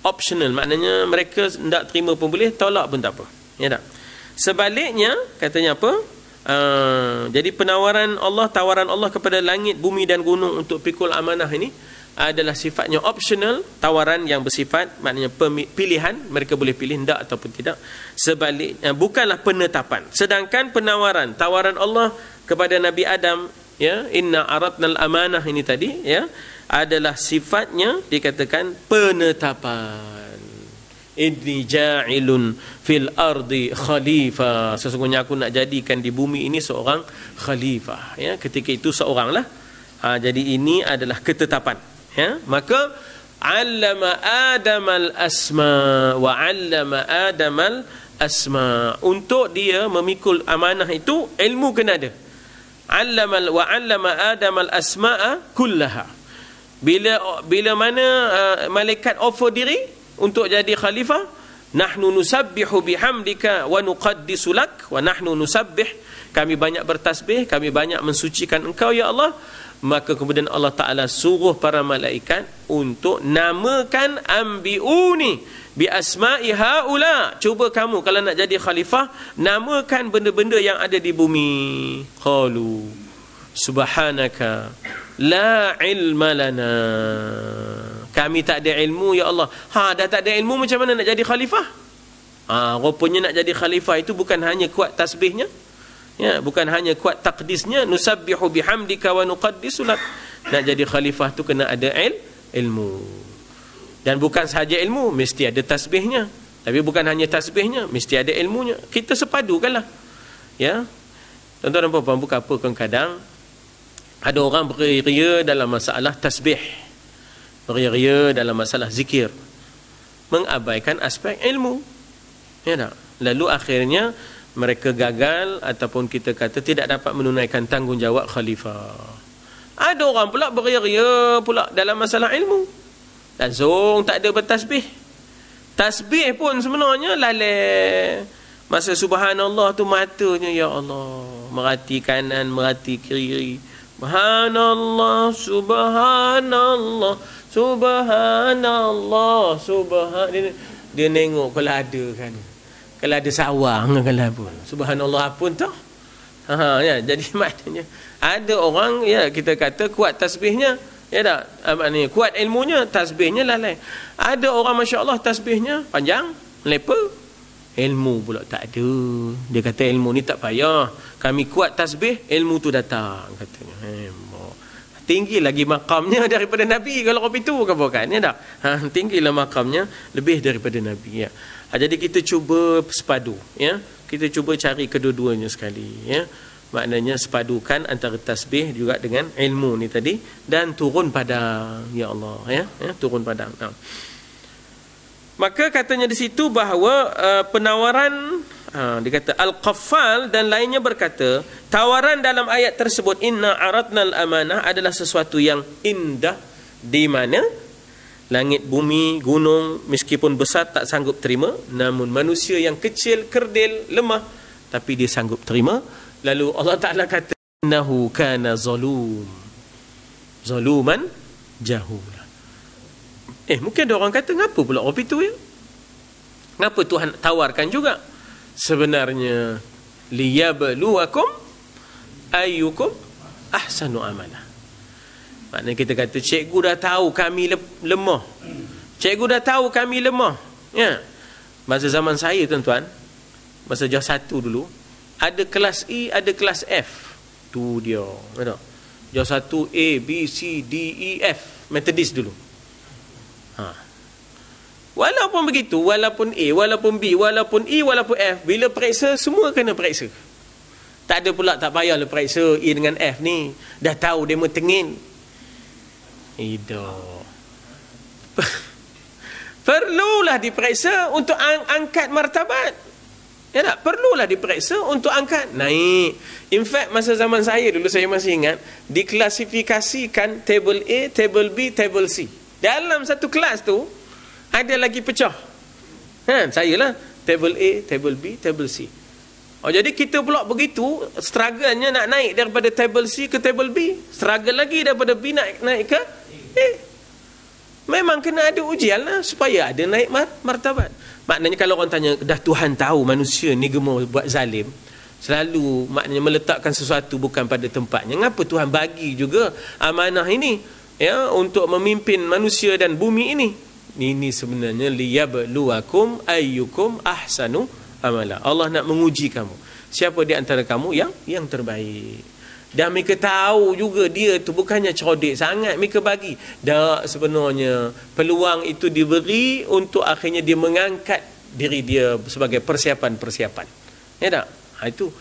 Optional maknanya mereka tidak terima pun boleh, tolak pun tak apa. Ya tak? Sebaliknya, katanya apa? Jadi penawaran Allah, tawaran Allah kepada langit, bumi dan gunung untuk pikul amanah ini adalah sifatnya optional, tawaran yang bersifat maknanya pilihan, mereka boleh pilih hendak ataupun tidak. Sebaliknya bukanlah penetapan. Sedangkan penawaran, tawaran Allah kepada Nabi Adam, ya, inna aradnal amanah ini tadi, ya, adalah sifatnya dikatakan penetapan. Inni ja'ilun fil ardi khalifah. Sesungguhnya aku nak jadikan di bumi ini seorang khalifah. Ya, ketika itu seorang lah. Jadi ini adalah ketetapan. Ya, maka 'allama Adamal asma wa 'allama Adamal asma. Untuk dia memikul amanah itu ilmu kena ada. 'allama Adamal asma'a kullaha. Bila mana malaikat offer diri untuk jadi khalifah, nahnu nusabbihu bihamdika wa nuqaddisu lak wa nahnu nusabbih, kami banyak bertasbih, kami banyak mensucikan engkau ya Allah. Maka kemudian Allah Ta'ala suruh para malaikat untuk namakan ambi'uni bi asma'i haula. Cuba kamu kalau nak jadi khalifah, namakan benda-benda yang ada di bumi. Qalu subhanaka la ilma lana. Kami tak ada ilmu ya Allah. Dah tak ada ilmu, macam mana nak jadi khalifah? Rupanya nak jadi khalifah itu bukan hanya kuat tasbihnya, ya, bukan hanya kuat takdisnya, nusabbihu bihamdika wa nuqaddisu lak. Nak jadi khalifah tu kena ada ilmu. Dan bukan sahaja ilmu, mesti ada tasbihnya. Tapi bukan hanya tasbihnya, mesti ada ilmunya. Kita sepadukanlah. Ya. Tuan-tuan dan puan-puan, bukan apa kadang ada orang beria-ria dalam masalah tasbih, beria-ria dalam masalah zikir, mengabaikan aspek ilmu. Ya tak? Lalu akhirnya mereka gagal ataupun kita kata tidak dapat menunaikan tanggungjawab khalifah. Ada orang pula beria-ria pula dalam masalah ilmu. Langsung tak ada bertasbih. Tasbih pun sebenarnya lalai. Masa subhanallah tu matanya ya Allah, merhati kanan, merhati kiri. Subhanallah, subhanallah, subhanallah, dia nengok kalau ada kan. Kalau ada sawang kalau pun. Subhanallah pun tu. Ya, jadi maknanya ada orang, ya, kita kata kuat tasbihnya, ya tak? Maknanya kuat ilmunya, tasbihnya lalai. Ada orang masya-Allah tasbihnya panjang, lepa. Ilmu pula tak ada. Dia kata ilmu ni tak payah. Kami kuat tasbih, ilmu tu datang katanya. Tinggi lagi makamnya daripada Nabi kalau kopi tu kan bukan, ya tak? Tinggilah makamnya lebih daripada Nabi, ya. Jadi kita cuba sepadu, ya. Kita cuba cari kedua-duanya sekali, ya. Maknanya sepadukan antara tasbih juga dengan ilmu ni tadi, dan turun padang, ya Allah, ya, turun padang. Maka katanya di situ bahawa penawaran, dikata Al-Qaffal dan lainnya berkata, tawaran dalam ayat tersebut inna aradnal amanah adalah sesuatu yang indah, di mana langit, bumi, gunung meskipun besar tak sanggup terima, namun manusia yang kecil, kerdil, lemah, tapi dia sanggup terima. Lalu Allah Ta'ala kata innahu kana zaluman jahula. Mungkin ada orang kata, ngapa pula kopi tu, ya? Ngapa Tuhan tawarkan juga? Sebenarnya liyabluwakum ayyukum ahsanu amala. Maknanya kita kata cikgu dah tahu kami lemah. Cikgu dah tahu kami lemah. Ya. Masa zaman saya tuan-tuan, masa JAS 1 dulu, ada kelas E, ada kelas F. Tu dia. Betul. JAS 1 A, B, C, D, E, F. Methodist dulu. Walaupun begitu, walaupun A, walaupun B, walaupun E, walaupun F, bila periksa, semua kena periksa. Tak ada pula, tak payahlah periksa E dengan F ni. Dah tahu demo tengin. Itu. Perlulah diperiksa untuk angkat martabat. Ya tak? Perlulah diperiksa untuk angkat, naik. In fact, masa zaman saya dulu, saya masih ingat, diklasifikasikan table A, table B, table C. Dalam satu kelas tu, ada lagi pecah. Saya lah, table A, table B, table C. Jadi kita pula begitu, struggle-nya nak naik daripada table C ke table B. Struggle lagi daripada B naik ke A. Memang kena ada ujian lah, supaya ada naik martabat. Maknanya kalau orang tanya, dah Tuhan tahu manusia ni gemar buat zalim, selalu maknanya meletakkan sesuatu bukan pada tempatnya. Ngapa Tuhan bagi juga amanah ini, ya, untuk memimpin manusia dan bumi ini? Ini sebenarnya liyabluwakum ayyukum ahsanu amala. Allah nak menguji kamu, siapa di antara kamu yang terbaik. Dan mereka tahu juga dia tu bukannya cerdik sangat mereka bagi. Dah, sebenarnya peluang itu diberi untuk akhirnya dia mengangkat diri dia sebagai persiapan-persiapan. Ya tak? Itu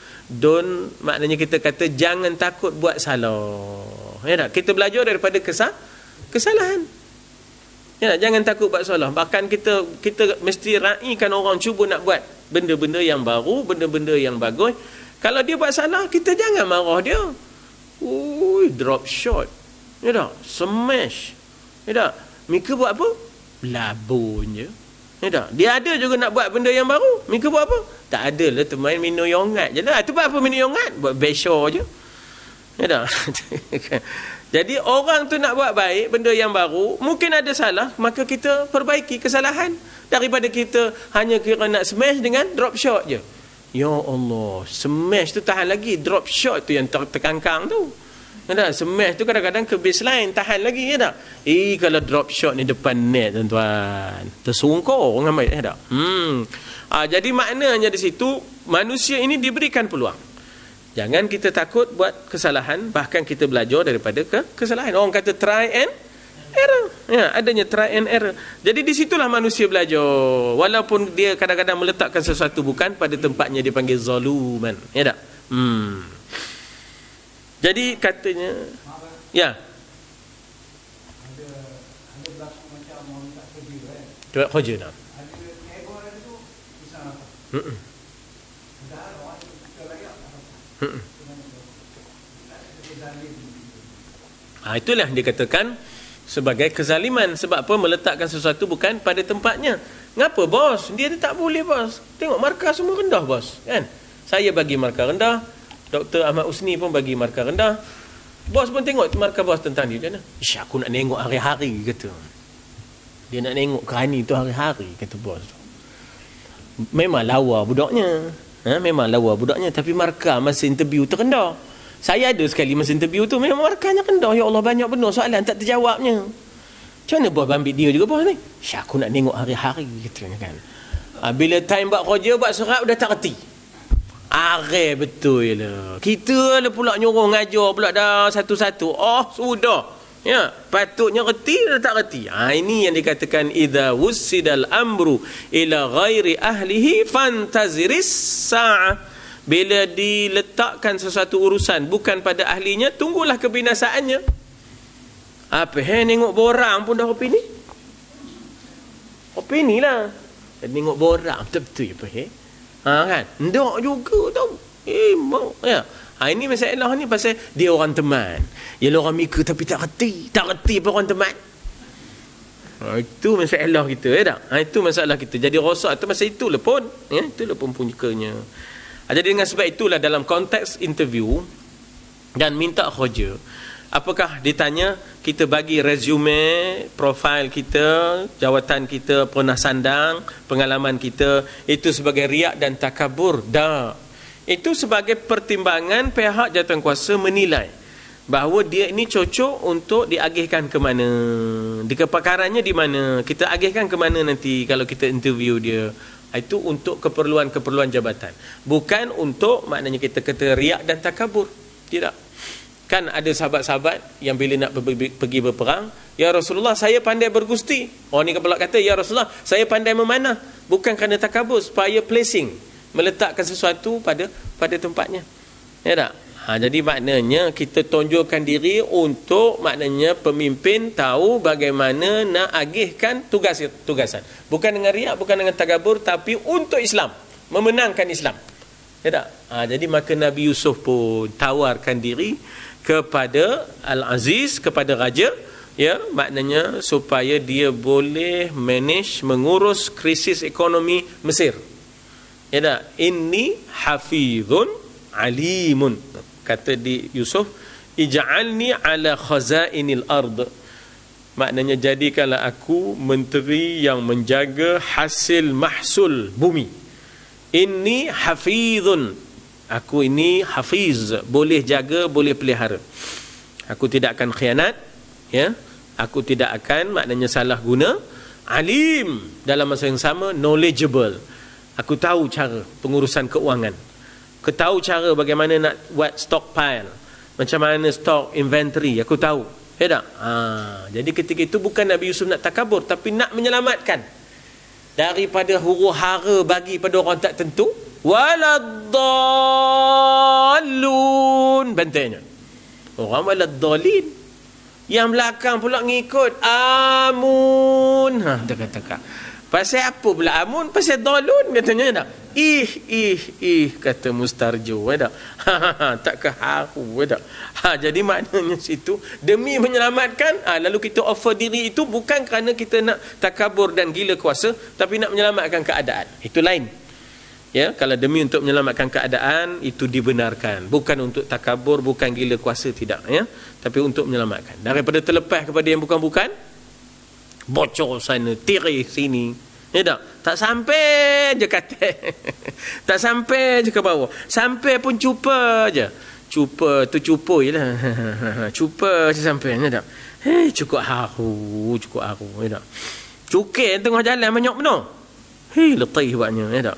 maknanya kita kata jangan takut buat salah. Ya tak? Kita belajar daripada kesalahan. Ya tak? Jangan takut buat salah. Bahkan kita mesti raikan orang cuba nak buat benda-benda yang baru, benda-benda yang bagus. Kalau dia buat salah, kita jangan marah dia. Drop shot. Ya tak? Smash. Ya tak? Mereka buat apa? Labun je. Ya tak? Dia ada juga nak buat benda yang baru. Mereka buat apa? Tak ada lah, teman minum yongat je lah. Itu buat apa minum yongat? Buat besar je. Ya tak? Jadi orang tu nak buat baik, benda yang baru, mungkin ada salah, maka kita perbaiki kesalahan. Daripada kita hanya kira nak smash dengan drop shot je. Ya Allah, smash tu tahan lagi, drop shot tu yang terkangkang tu. Ya tak? Smash tu kadang-kadang ke baseline, tahan lagi, ya tak? Kalau drop shot ni depan net, tuan-tuan, tersungkur orang ambil, ya tak? Jadi maknanya di situ, manusia ini diberikan peluang. Jangan kita takut buat kesalahan, bahkan kita belajar daripada kesalahan. Orang kata try and error. Ya, adanya try and error. Jadi di situlah manusia belajar. Walaupun dia kadang-kadang meletakkan sesuatu bukan pada tempatnya, dipanggil zaluman. Ya tak? Jadi katanya, ya. Ada berlaku macam orang tak kerja kan? Buat kerja nak. Ada ego ada tu, bisa apa? Itulah yang dikatakan sebagai kezaliman. Sebab apa? Meletakkan sesuatu bukan pada tempatnya. Ngapa bos? Dia tak boleh bos. Tengok markah semua rendah bos, kan? Saya bagi markah rendah, Dr. Ahmad Usni pun bagi markah rendah. Bos pun tengok markah bos tentang dia. Macam mana? Ish, aku nak tengok hari-hari, kata. Dia nak tengok kerani tu hari-hari, kata bos. Memang lawa budaknya. Memang lawa budaknya, tapi markah masa interview tu rendah. Saya ada sekali masa interview tu memang markahnya rendah. Ya Allah, banyak benar soalan tak terjawabnya. Macam mana bos ambil dia juga bos ni? Aku nak tengok hari-hari, katanya kan. Bila time buat kerja, buat surat dah tak reti. Betul lah. Kita lah pula nyuruh ngajar pula dah satu-satu. Sudah. Ya, patutnya reti dah tak reti. Ini yang dikatakan idza wussidal amru ila ghairi ahlihi fantaziris sa'ah. Bila diletakkan sesuatu urusan bukan pada ahlinya, tunggulah kebinasaannya. Tengok borang pun dah opini. Opini lah. Tengok borang betul-betul kan? Ndak juga tau. Ya. Ini masalah ni pasal dia orang teman. Ialah orang mika tapi tak reti. Tak reti pun orang teman. Itu masalah kita, ya tak? Itu masalah kita. Jadi rosak tu masa itulah pun. Ya, itulah pun punyanya. Jadi dengan sebab itulah dalam konteks interview dan minta kerja, apakah ditanya, kita bagi resume, profil kita, jawatan kita, pernah sandang, pengalaman kita, itu sebagai riak dan takabur? Dah. Itu sebagai pertimbangan pihak jawatankuasa menilai bahawa dia ini cocok untuk diagihkan ke mana, di kepakarannya di mana, kita agihkan ke mana nanti kalau kita interview dia. Itu untuk keperluan-keperluan jabatan, bukan untuk maknanya kita kata riak dan takabur. Tidak. Kan ada sahabat-sahabat yang bila nak pergi berperang, ya Rasulullah, saya pandai bergusti. Orang ni pula kata, ya Rasulullah, saya pandai memanah. Bukan kerana takabur, supaya placing, meletakkan sesuatu pada tempatnya. Ya tak? Jadi maknanya kita tonjolkan diri untuk maknanya pemimpin tahu bagaimana nak agihkan tugasan. Bukan dengan riak, bukan dengan takabur, tapi untuk Islam, memenangkan Islam. Ya tak? Jadi maka Nabi Yusuf pun tawarkan diri kepada Al-Aziz, kepada raja, ya, maknanya supaya dia boleh manage, mengurus krisis ekonomi Mesir. Ya tak? Inni hafizun alimun. Kata di Yusuf, ij'alni ala khazainil ard. Maknanya jadikanlah aku menteri yang menjaga hasil mahsul bumi. Inni hafizun. Aku ini hafiz, boleh jaga, boleh pelihara. Aku tidak akan khianat, ya. Aku tidak akan maknanya salah guna. Alim, dalam masa yang sama knowledgeable. Aku tahu cara pengurusan keuangan. Aku tahu cara bagaimana nak buat stockpile, macam mana stock inventory, aku tahu. Ya tak? Jadi ketika itu bukan Nabi Yusuf nak takabur, tapi nak menyelamatkan daripada huru hara bagi pada orang tak tentu. Waladdallun, bantainya. Orang waladdallin. Yang belakang pula ngikut amun. Dia kata, pasal apa pula amun? Pasal dalun, katanya tak? Kata Mustarjo, tak? Tak ke haru, tak? Jadi maknanya situ demi menyelamatkan, lalu kita offer diri itu bukan kerana kita nak takabur dan gila kuasa, tapi nak menyelamatkan keadaan. Itu lain. Ya, kalau demi untuk menyelamatkan keadaan itu dibenarkan, bukan untuk takabur, bukan gila kuasa, tidak, ya, tapi untuk menyelamatkan daripada terlepas kepada yang bukan-bukan, bocor sana, tirai sini. Ya tak sampai je kata. Tak sampai je ke bawah. Sampai pun cupa je. Cupa tu cupa je lah. Cupa je sampai. Ya tak? Cukup haru. Ya tak? Cukir tengah jalan banyak benar. Letih buatnya. Ya tak?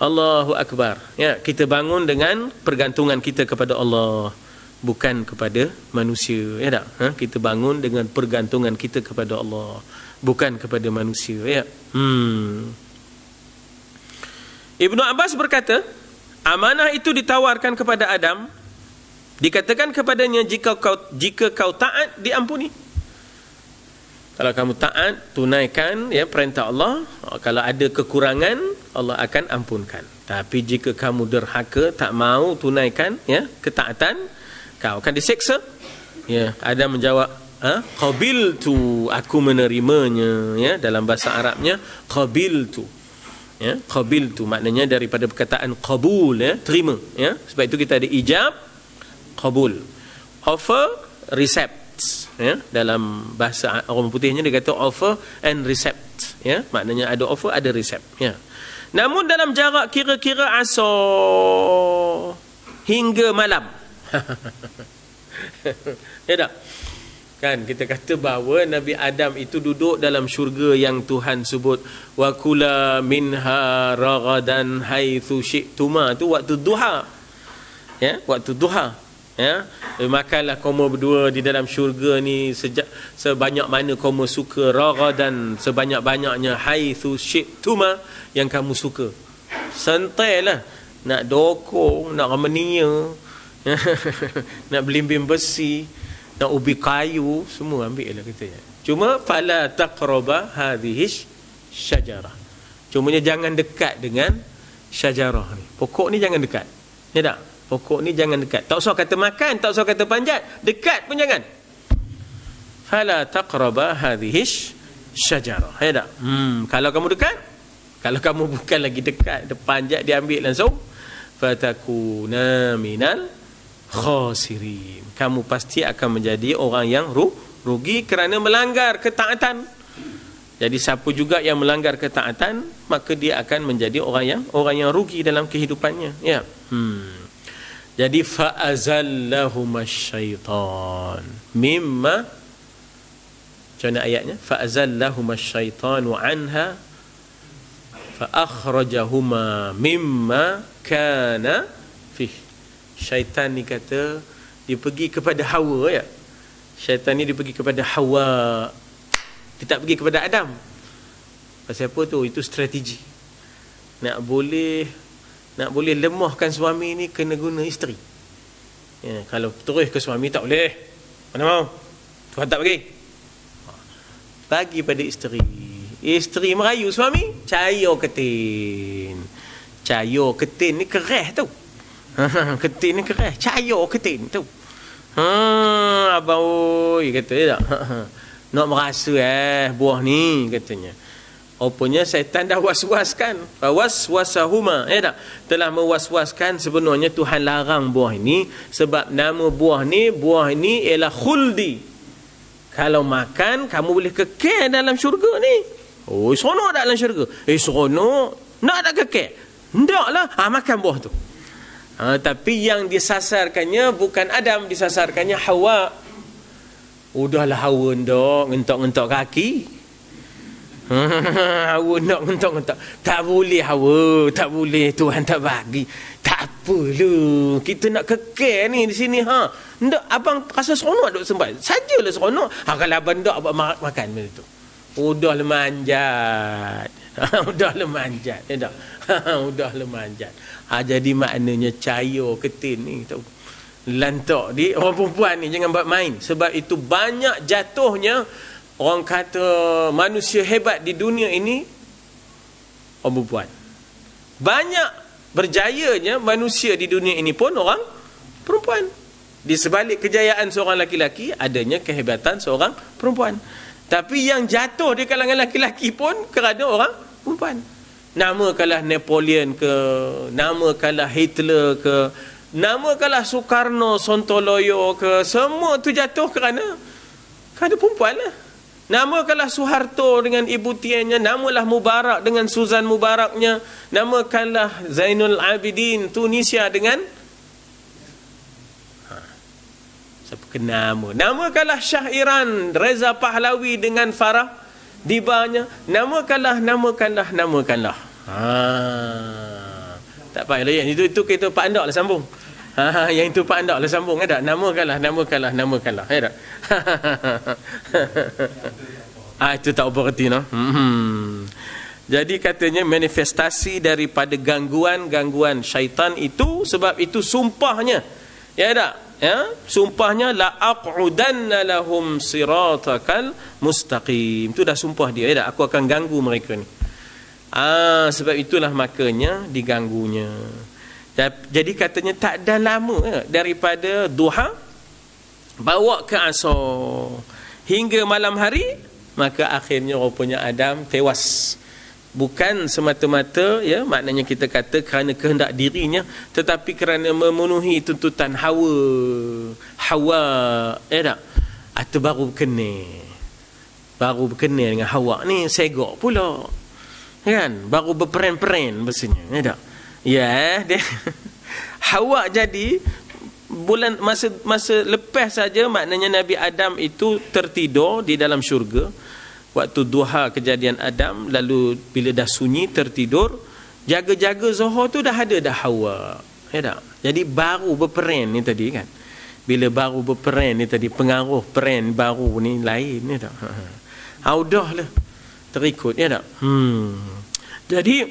Allahu Akbar. Ya, kita bangun dengan pergantungan kita kepada Allah, bukan kepada manusia. Ya tak? Kita bangun dengan pergantungan kita kepada Allah, bukan kepada manusia, ya. Ibnu Abbas berkata, amanah itu ditawarkan kepada Adam, dikatakan kepadanya, jika kau taat, diampuni. Kalau kamu taat, tunaikan, ya, perintah Allah, kalau ada kekurangan, Allah akan ampunkan. Tapi jika kamu derhaka, tak mau tunaikan, ya, ketaatan, kau akan diseksa. Ya, Adam menjawab, qabiltu, aku menerimanya, ya, dalam bahasa Arabnya qabiltu, ya, qabiltu maknanya daripada perkataan qabul, ya, terima, ya, sebab itu kita ada ijab, qabul, offer, recept, ya, dalam bahasa orang putihnya dia kata offer and recept, ya, maknanya ada offer, ada recept, ya. Namun dalam jarak kira-kira asar hingga malam. Ya tak? Kan kita kata bahawa Nabi Adam itu duduk dalam syurga yang Tuhan sebut wa kula minha ragadan haitsu syi'tuma, tu waktu duha. Ya, waktu duha. Ya, makanlah kamu berdua di dalam syurga ni sebanyak mana kamu suka, ragadan, sebanyak-banyaknya, haitsu syi'tuma, yang kamu suka. Santailah nak dokong, nak ramenia, nak belimbing besi, nak ubi kayu, semua ambil lah katanya. Cuma fala taqraba hadhihi syajarah. Cumanya jangan dekat dengan syajarah ni. Pokok ni jangan dekat. Ya tak? Pokok ni jangan dekat. Tak usah kata makan, tak usah kata panjat, dekat pun jangan. Fala taqraba hadhihi syajarah. Ya tak? Kalau kamu dekat, kalau kamu bukan lagi dekat, panjat diambil langsung, fatakuna minal khasirin. Kamu pasti akan menjadi orang yang rugi kerana melanggar ketaatan. Jadi siapa juga yang melanggar ketaatan, maka dia akan menjadi orang yang rugi dalam kehidupannya, ya. Jadi fa'azallahumasyaitan mimma, macam mana ayatnya? Fa'azallahumasyaitanu anha fa'akhrajahuma mimma kana fih. Syaitan ni kata dia pergi kepada Hawa, ya. Syaitan ni dia pergi kepada Hawa. Dia tak pergi kepada Adam. Pasal apa tu? Itu strategi. Nak boleh Nak boleh lemahkan suami ni kena guna isteri. Ya, kalau terus ke suami tak boleh. Mana mau? Tuhan tak bagi. Bagi pada isteri. Isteri merayu suami, cair ketin. Cair ketin ni kerah tu. Ketin ni kerah, cair ketin tu. Abang oi kata tak. Nak merasa buah ni katanya. Rupanya syaitan dah was-waskan. Was-wasahuma. Tak? Telah mewas-waskan sebenarnya Tuhan larang buah ini. Sebab nama buah ni ialah khuldi. Kalau makan, kamu boleh kekal dalam syurga ni. Oh, seronok tak dalam syurga? Seronok. Nak tak kekal? Tak lah. Makan buah tu. Tapi yang disasarkannya bukan Adam. Disasarkannya Hawa. Udahlah Hawa ndak. Ngentok-ngentok kaki. Hawa nak ngentok-ngentok. Tak boleh Hawa, tak boleh, Tuhan tak bagi. Tak apalah, kita nak kekal ni di sini. Ndak, abang rasa seronok duk sembah. Sajalah seronok. Kalau abang ndak abang makan benda tu. Udahlah manjat. Udahlah manjat. Tak? Udahlah manjat. Jadi maknanya cair ketin ni tahu. Lantak di orang perempuan ni jangan buat main. Sebab itu banyak jatuhnya. Orang kata manusia hebat di dunia ini orang perempuan. Banyak berjayanya manusia di dunia ini pun orang perempuan. Di sebalik kejayaan seorang laki-laki adanya kehebatan seorang perempuan. Tapi yang jatuh di kalangan laki-laki pun kerana orang perempuan. Namakanlah Napoleon ke, namakanlah Hitler ke, namakanlah Soekarno, Sontoloyo ke, semua tu jatuh kerana perempuan lah. Namakanlah Soeharto dengan Ibu Tiannya, namalah Mubarak dengan Suzan Mubaraknya, namakanlah Zainul Abidin Tunisia dengan siapa ke nama? Namakanlah Shah Iran Reza Pahlavi dengan Farah Dibanya, namakanlah. Tak payahlah yang itu kita Pak Andak lah sambung. Yang itu Pak Andak lah sambung ada. Namakanlah. Ya tak? Itu tak berarti no. Jadi katanya manifestasi daripada gangguan syaitan itu, sebab itu sumpahnya. Ya tak? Ya, sumpahnya la aqudanna lahum siratakal mustaqim. Itu dah sumpah dia. Ya tak? Aku akan ganggu mereka ni. Sebab itulah makanya diganggunya. Jadi katanya tak dah lama daripada duha bawa ke asar hingga malam hari, maka akhirnya rupanya Adam tewas. Bukan semata-mata maknanya kita kata kerana kehendak dirinya, tetapi kerana memenuhi tuntutan Hawa. Tak? Atau baru berkenal dengan Hawa ni segok pula. Kan? Baru berperan-peran bahasanya. Tak? Ya, dia Hawa jadi masa lepas saja, maknanya Nabi Adam itu tertidur di dalam syurga waktu duha kejadian Adam, lalu bila dah sunyi tertidur, jaga-jaga Zuhur tu dah ada dah Hawa. Ya tak? Jadi baru berperan ni tadi kan. Bila baru berperan ni tadi, pengaruh peran baru ni lain, ya tak? Udahlah terikut, ya tak? Jadi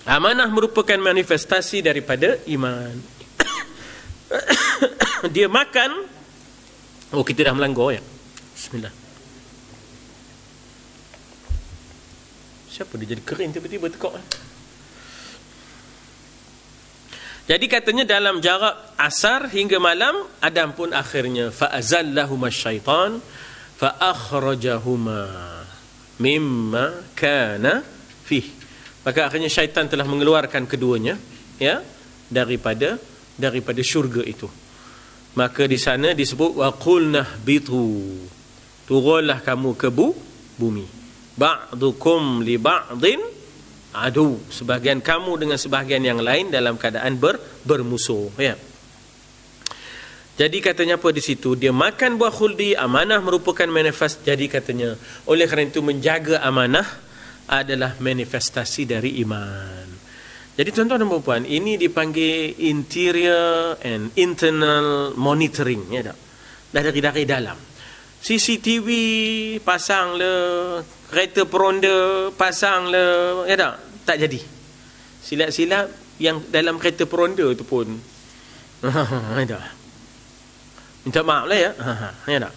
amanah merupakan manifestasi daripada iman. Dia makan. Kita dah melanggar ya. Bismillah. Siapa dia jadi kering tiba-tiba tekak? Jadi katanya dalam jarak asar hingga malam, Adam pun akhirnya fa'azallahuma syaitan fa'akhrajahuma mimma kana fih. Maka akhirnya syaitan telah mengeluarkan keduanya daripada syurga itu. Maka di sana disebut wa qulna bitu, turunlah kamu ke bumi, ba'dukum li ba'din adu, sebahagian kamu dengan sebahagian yang lain dalam keadaan bermusuh. Jadi katanya apa di situ? Dia makan buah khuldi, amanah merupakan manifest. Jadi katanya oleh kerana itu menjaga amanah adalah manifestasi dari iman. Jadi tuan-tuan dan puan-puan, ini dipanggil interior and internal monitoring, ya tak? Dari dalam. CCTV pasang le, kereta peronda pasang le, ya tak? Tak jadi. Silap-silap yang dalam kereta peronda tu pun. Dah. Minta maaf lah ya. Ya tak?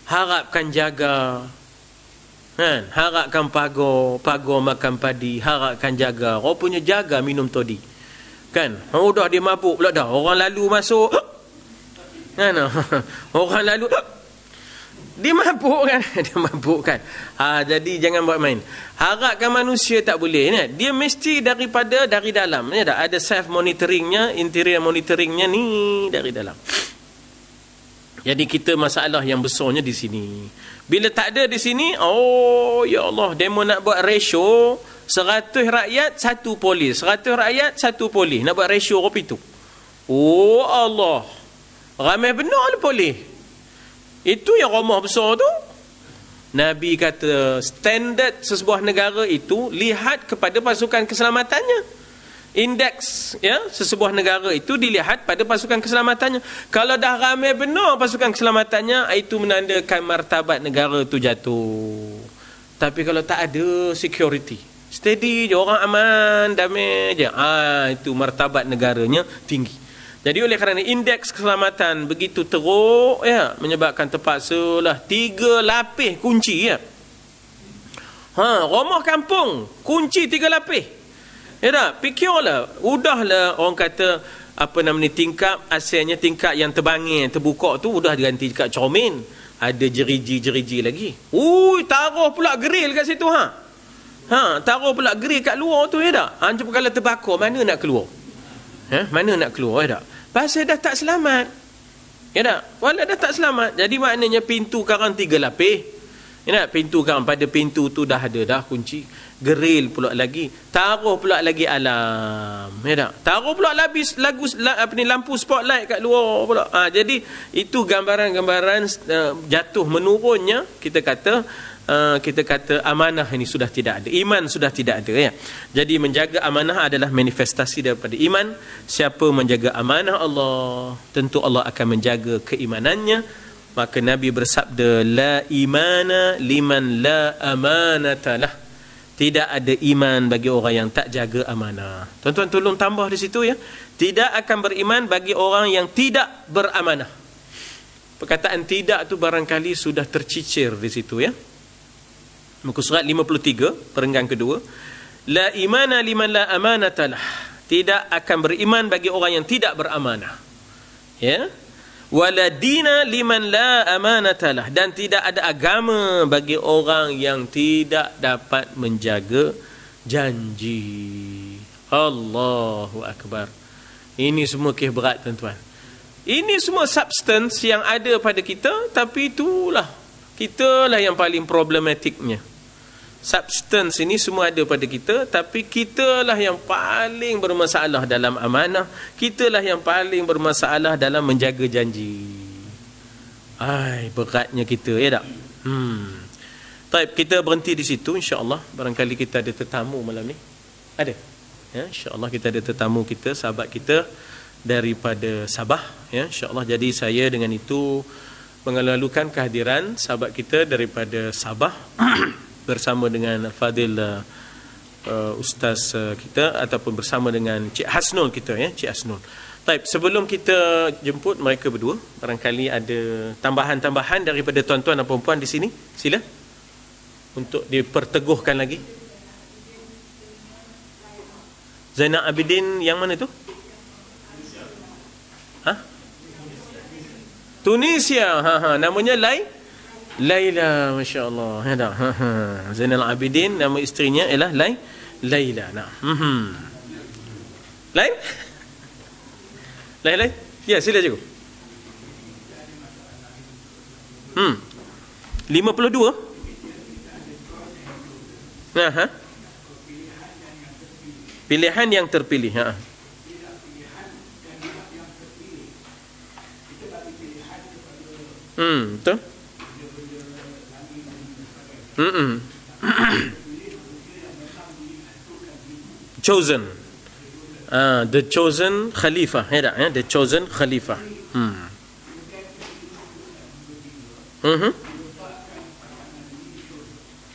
Harapkan jaga. Kan? Harapkan pagar makan padi. Harapkan jaga. Rupanya jaga minum toddy. Kan? Oh dah dia mabuk pula dah. Orang lalu masuk. Kan? Orang lalu dia mabuk kan. Dia mabuk kan. Jadi jangan buat main. Harapkan manusia tak boleh ni. Dia mesti dari dalam. Ni tak ada self monitoringnya, interior monitoringnya ni dari dalam. Jadi kita masalah yang besarnya di sini. Bila tak ada di sini, oh ya Allah, demo nak buat ratio 100 rakyat 1 polis, 100 rakyat 1 polis. Nak buat ratio apa itu? Oh Allah. Ramai benar lah polis. Itu yang ramah besar tu. Nabi kata standard sesebuah negara itu lihat kepada pasukan keselamatannya. Indeks ya sesebuah negara itu dilihat pada pasukan keselamatannya. Kalau dah ramai benar pasukan keselamatannya, itu menandakan martabat negara itu jatuh. Tapi kalau tak ada security, steady je, orang aman, damai je, itu martabat negaranya tinggi. Jadi oleh kerana indeks keselamatan begitu teruk ya, menyebabkan terpaksalah 3 lapis kunci ya. Rumah kampung kunci 3 lapis. Ya tak? Fikirlah, udahlah orang kata apa namanya tingkap, asalnya tingkap yang terbangir, terbuka tu udah diganti kat cermin. Ada jeriji lagi. Taruh pula grill kat situ taruh pula grill kat luar tu ya tak? Cuba kalau terbakar mana nak keluar? Mana nak keluar ya tak? Pasal dah tak selamat. Ya tak? Walau dah tak selamat. Jadi maknanya pintu sekarang 3 lapis. Ya tak? Pintu sekarang pada pintu tu dah ada dah kunci. Grill pula lagi. Taruh pula lagi alarm. Ya tak? Taruh pula lampu spotlight kat luar pula. Jadi itu gambaran-gambaran jatuh menurunnya kita kata amanah ini sudah tidak ada. Iman sudah tidak ada ya. Jadi menjaga amanah adalah manifestasi daripada iman. Siapa menjaga amanah Allah, tentu Allah akan menjaga keimanannya. Maka Nabi bersabda, la imana liman la amanata lah. Tidak ada iman bagi orang yang tak jaga amanah. Tuan-tuan tolong tambah di situ ya. Tidak akan beriman bagi orang yang tidak beramanah. Perkataan tidak tu barangkali sudah tercicir di situ ya. Muka surat 53 perenggan kedua. La imana liman la amanatalah. Tidak akan beriman bagi orang yang tidak beramanah. Ya. Wala dina liman la amanatalah. Dan tidak ada agama bagi orang yang tidak dapat menjaga janji. Allahu Akbar. Ini semua kisah berat tuan-tuan. Ini semua substance yang ada pada kita, tapi itulah kita lah yang paling problematiknya. Substance ini semua ada pada kita, tapi kita lah yang paling bermasalah dalam amanah. Kita lah yang paling bermasalah dalam menjaga janji. Beratnya kita ya tak? Baik, kita berhenti di situ insya-Allah. Barangkali kita ada tetamu malam ni. Ada. Ya, insya-Allah kita ada tetamu kita, sahabat kita daripada Sabah ya, insya-Allah. Jadi saya dengan itu mengalu-alukan kehadiran sahabat kita daripada Sabah bersama dengan Fadil Ustaz kita ataupun bersama dengan Cik Hasnul kita ya, Cik Hasnul. Baik, sebelum kita jemput mereka berdua, barangkali ada tambahan-tambahan daripada tuan-tuan dan puan-puan di sini. Sila. Untuk diperteguhkan lagi. Zainal Abidin yang mana tu? Tunisia. Namanya Laila, masya-Allah. Ya dah. Zainal Abidin, nama isterinya ialah Laila. Nah. Lain? Lain? Ya, sila cikgu. 52. Pilihan yang terpilih. Betul. Chosen. The chosen khalifah. The chosen khalifah.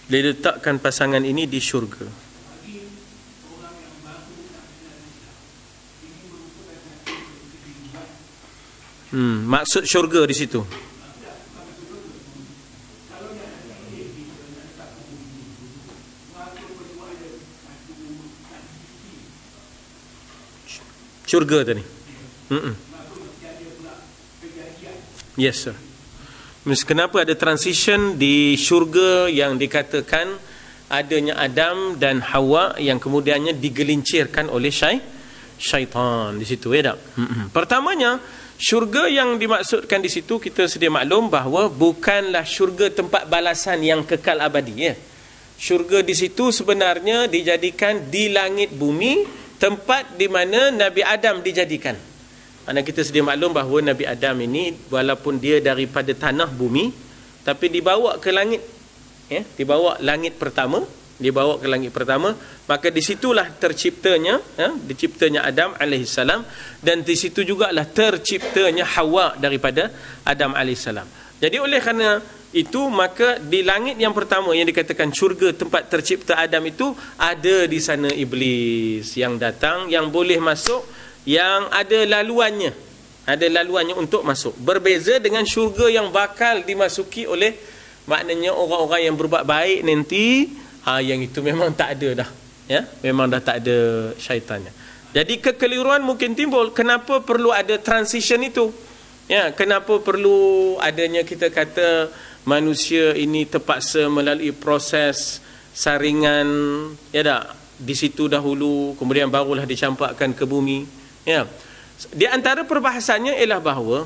Diletakkan pasangan ini di syurga. Maksud syurga di situ. Syurga tadi. Yes, sir. Kenapa ada transition di syurga yang dikatakan adanya Adam dan Hawa yang kemudiannya digelincirkan oleh syaitan di situ, ya tak? Pertamanya, syurga yang dimaksudkan di situ kita sedia maklum bahawa bukanlah syurga tempat balasan yang kekal abadi, ya. Syurga di situ sebenarnya dijadikan di langit bumi, tempat di mana Nabi Adam dijadikan. Mana kita sedia maklum bahawa Nabi Adam ini walaupun dia daripada tanah bumi, tapi dibawa ke langit, ya, dibawa langit pertama, dibawa ke langit pertama, maka di situlah terciptanya, ya, diciptanya Adam alaihissalam, dan di situ jugalah terciptanya Hawa daripada Adam alaihissalam. Jadi oleh kerana itu, maka di langit yang pertama yang dikatakan syurga tempat tercipta Adam itu, ada di sana iblis yang datang, yang boleh masuk, yang ada laluannya untuk masuk. Berbeza dengan syurga yang bakal dimasuki oleh, maknanya orang-orang yang berbuat baik nanti, yang itu memang tak ada dah, ya, memang dah tak ada syaitannya. Jadi kekeliruan mungkin timbul, kenapa perlu ada transition itu, ya, kenapa perlu adanya, kita kata manusia ini terpaksa melalui proses saringan, ya tak, di situ dahulu, kemudian barulah dicampakkan ke bumi. Ya. Di antara perbahasannya ialah bahawa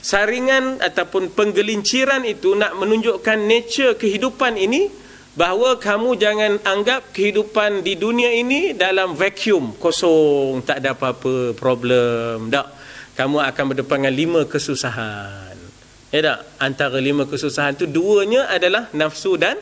saringan ataupun penggelinciran itu nak menunjukkan nature kehidupan ini, bahawa kamu jangan anggap kehidupan di dunia ini dalam vacuum, kosong, tak ada apa-apa problem. Tak. Kamu akan berdepan dengan 5 kesusahan. Ya tak? Antara 5 kesusahan itu, 2-nya adalah nafsu dan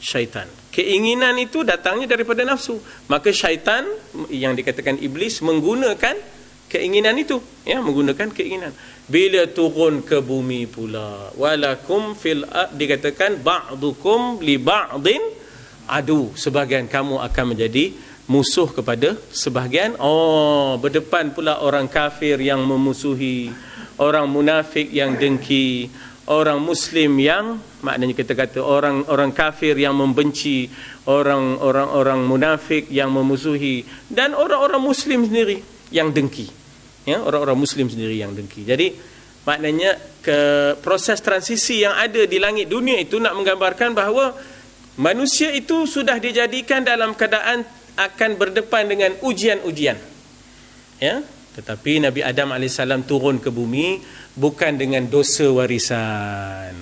syaitan. Keinginan itu datangnya daripada nafsu. Maka syaitan yang dikatakan iblis menggunakan keinginan itu, ya, menggunakan keinginan. Bila turun ke bumi pula, walakum fil dikatakan ba'dukum li ba'din adu, sebahagian kamu akan menjadi musuh kepada sebahagian. Berdepan pula orang kafir yang memusuhi, orang munafik yang dengki, orang muslim yang, maknanya kita kata orang kafir yang membenci, orang munafik yang memusuhi, dan orang-orang muslim sendiri yang dengki, ya, orang-orang muslim sendiri yang dengki. Jadi maknanya proses transisi yang ada di langit dunia itu nak menggambarkan bahawa manusia itu sudah dijadikan dalam keadaan akan berdepan dengan ujian-ujian, ya. Tetapi Nabi Adam AS turun ke bumi bukan dengan dosa warisan.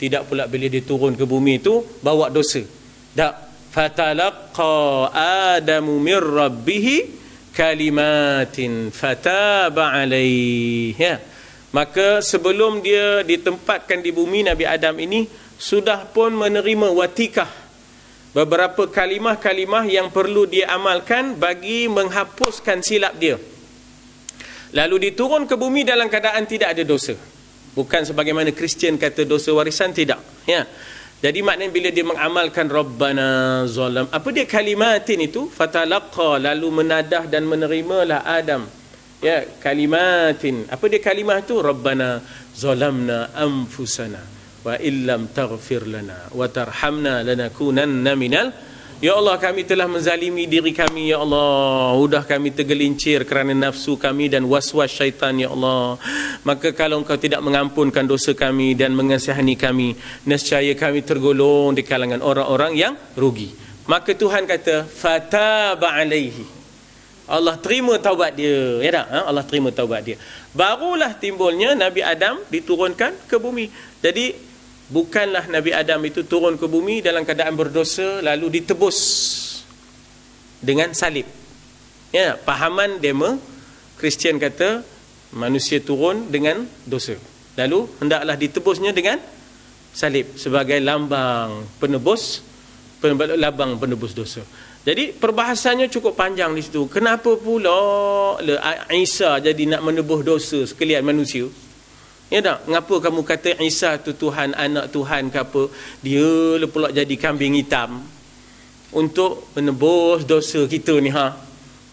Tidak pula bila dia turun ke bumi itu bawa dosa. Tak. Fatalaqa Adamu min Rabbihi kalimatin fataba alaihi. Ya. Maka sebelum dia ditempatkan di bumi, Nabi Adam ini sudah pun menerima watikah, beberapa kalimah-kalimah yang perlu dia amalkan bagi menghapuskan silap dia. Lalu diturun ke bumi dalam keadaan tidak ada dosa. Bukan sebagaimana Kristian kata dosa warisan, tidak. Ya. Jadi maknanya bila dia mengamalkan Rabbana zalam, apa dia kalimatin itu? Fatalaqa, lalu menadah dan menerimalah Adam. Ya, kalimatin. Apa dia kalimah itu? Rabbana zalamna anfusana wa illam taghfir lana wa tarhamna lanakunanna minal. Ya Allah, kami telah menzalimi diri kami, ya Allah. Sudah kami tergelincir kerana nafsu kami dan waswas syaitan, ya Allah. Maka kalau Engkau tidak mengampunkan dosa kami dan mengasihani kami, nescaya kami tergolong di kalangan orang-orang yang rugi. Maka Tuhan kata, fataba alaihi. Allah terima taubat dia, ya tak? Allah terima taubat dia. Barulah timbulnya Nabi Adam diturunkan ke bumi. Jadi bukanlah Nabi Adam itu turun ke bumi dalam keadaan berdosa lalu ditebus dengan salib. Ya, pahaman dema Kristian kata manusia turun dengan dosa, lalu hendaklah ditebusnya dengan salib sebagai lambang penebus, lambang penebus dosa. Jadi perbahasannya cukup panjang di situ. Kenapa pula Isa jadi nak menebus dosa sekalian manusia? Ya tak? Mengapa kamu kata Isa tu Tuhan, anak Tuhan ke apa? Dia pula jadi kambing hitam untuk menebus dosa kita ni, ha?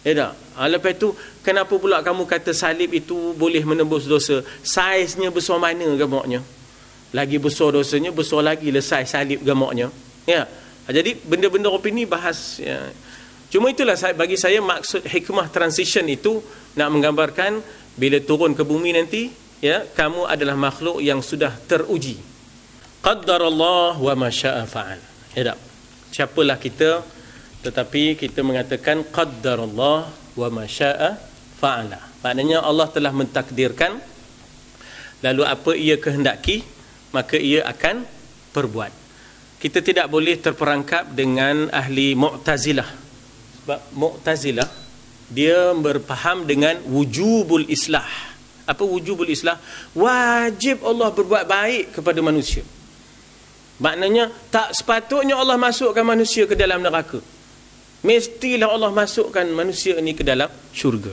Ya tak? Lepas tu, kenapa pula kamu kata salib itu boleh menembus dosa? Saiznya besar mana gamaknya? Lagi besar dosanya, besar lagi lah saiz salib gamaknya. Ya. Jadi, benda-benda opini bahas. Ya. Cuma itulah bagi saya maksud hikmah transition itu nak menggambarkan bila turun ke bumi nanti, ya, kamu adalah makhluk yang sudah teruji. Qaddarallah wa ma syaa fa'al. Ya tak? Siapalah kita, tetapi kita mengatakan qaddarallah wa ma syaa fa'ala. Maknanya Allah telah mentakdirkan, lalu apa ia kehendaki maka ia akan perbuat. Kita tidak boleh terperangkap dengan ahli Mu'tazilah. Sebab Mu'tazilah dia berfaham dengan wujubul islah. Apa wujubul islah? Wajib Allah berbuat baik kepada manusia. Maknanya tak sepatutnya Allah masukkan manusia ke dalam neraka. Mestilah Allah masukkan manusia ini ke dalam syurga.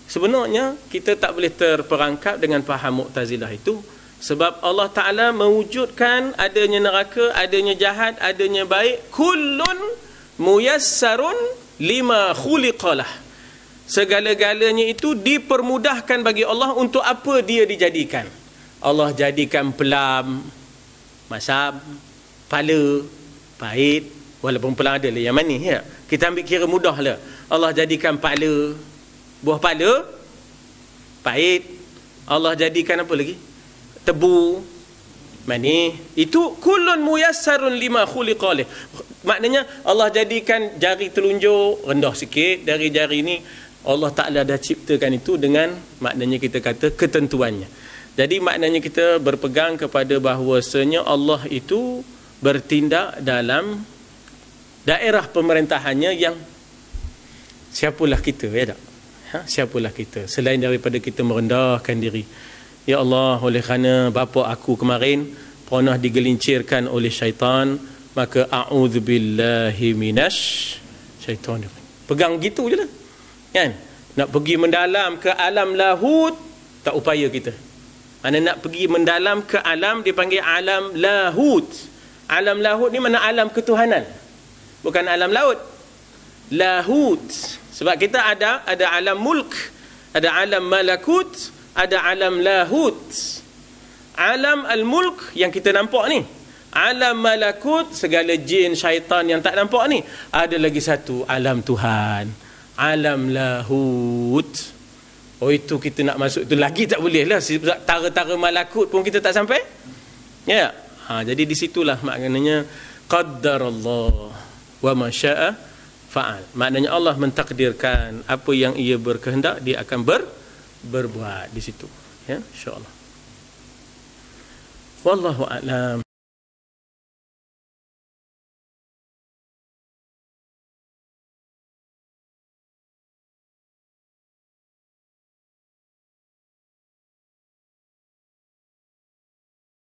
Sebenarnya kita tak boleh terperangkap dengan faham Mu'tazilah itu, sebab Allah Ta'ala mewujudkan adanya neraka, adanya jahat, adanya baik. Kullun muyassarun lima khuliqalah. Segala-galanya itu dipermudahkan bagi Allah untuk apa dia dijadikan. Allah jadikan pelam, masam, pala, pahit. Walaupun pelang ada lah yang manis, ya. Kita ambil kira mudah lah. Allah jadikan pala, buah pala, pahit. Allah jadikan apa lagi? Tebu, manis. Itu kullun muyassarun lima khuliqalih. Maknanya Allah jadikan jari telunjuk rendah sikit dari jari ni. Allah Ta'ala dah ciptakan itu dengan, maknanya kita kata, ketentuannya. Jadi maknanya kita berpegang kepada bahawasanya Allah itu bertindak dalam daerah pemerintahannya yang siapalah kita, ya tak? Siapalah kita selain daripada kita merendahkan diri. Ya Allah, oleh kerana bapa aku kemarin pernah digelincirkan oleh syaitan, maka a'udzubillahi minasy syaitanir. Pegang gitu je lah. Kan? Nak pergi mendalam ke alam lahut, tak upaya kita. Mana nak pergi mendalam ke alam, dipanggil alam lahut. Alam lahut ni mana alam ketuhanan. Bukan alam laut. Lahut. Sebab kita ada alam mulk, ada alam malakut, ada alam lahut. Alam al-mulk yang kita nampak ni. Alam malakut, segala jin, syaitan yang tak nampak ni. Ada lagi satu, alam Tuhan. Alam lahut. Oh, itu kita nak masuk itu lagi tak boleh lah. Tara-tara malakut pun kita tak sampai. Ya. Jadi di situlah maknanya qaddarallah wa ma syaa fa'al. Maknanya Allah mentakdirkan apa yang ia berkehendak, dia akan berbuat di situ. Ya, insya-Allah. Wallahu a'lam.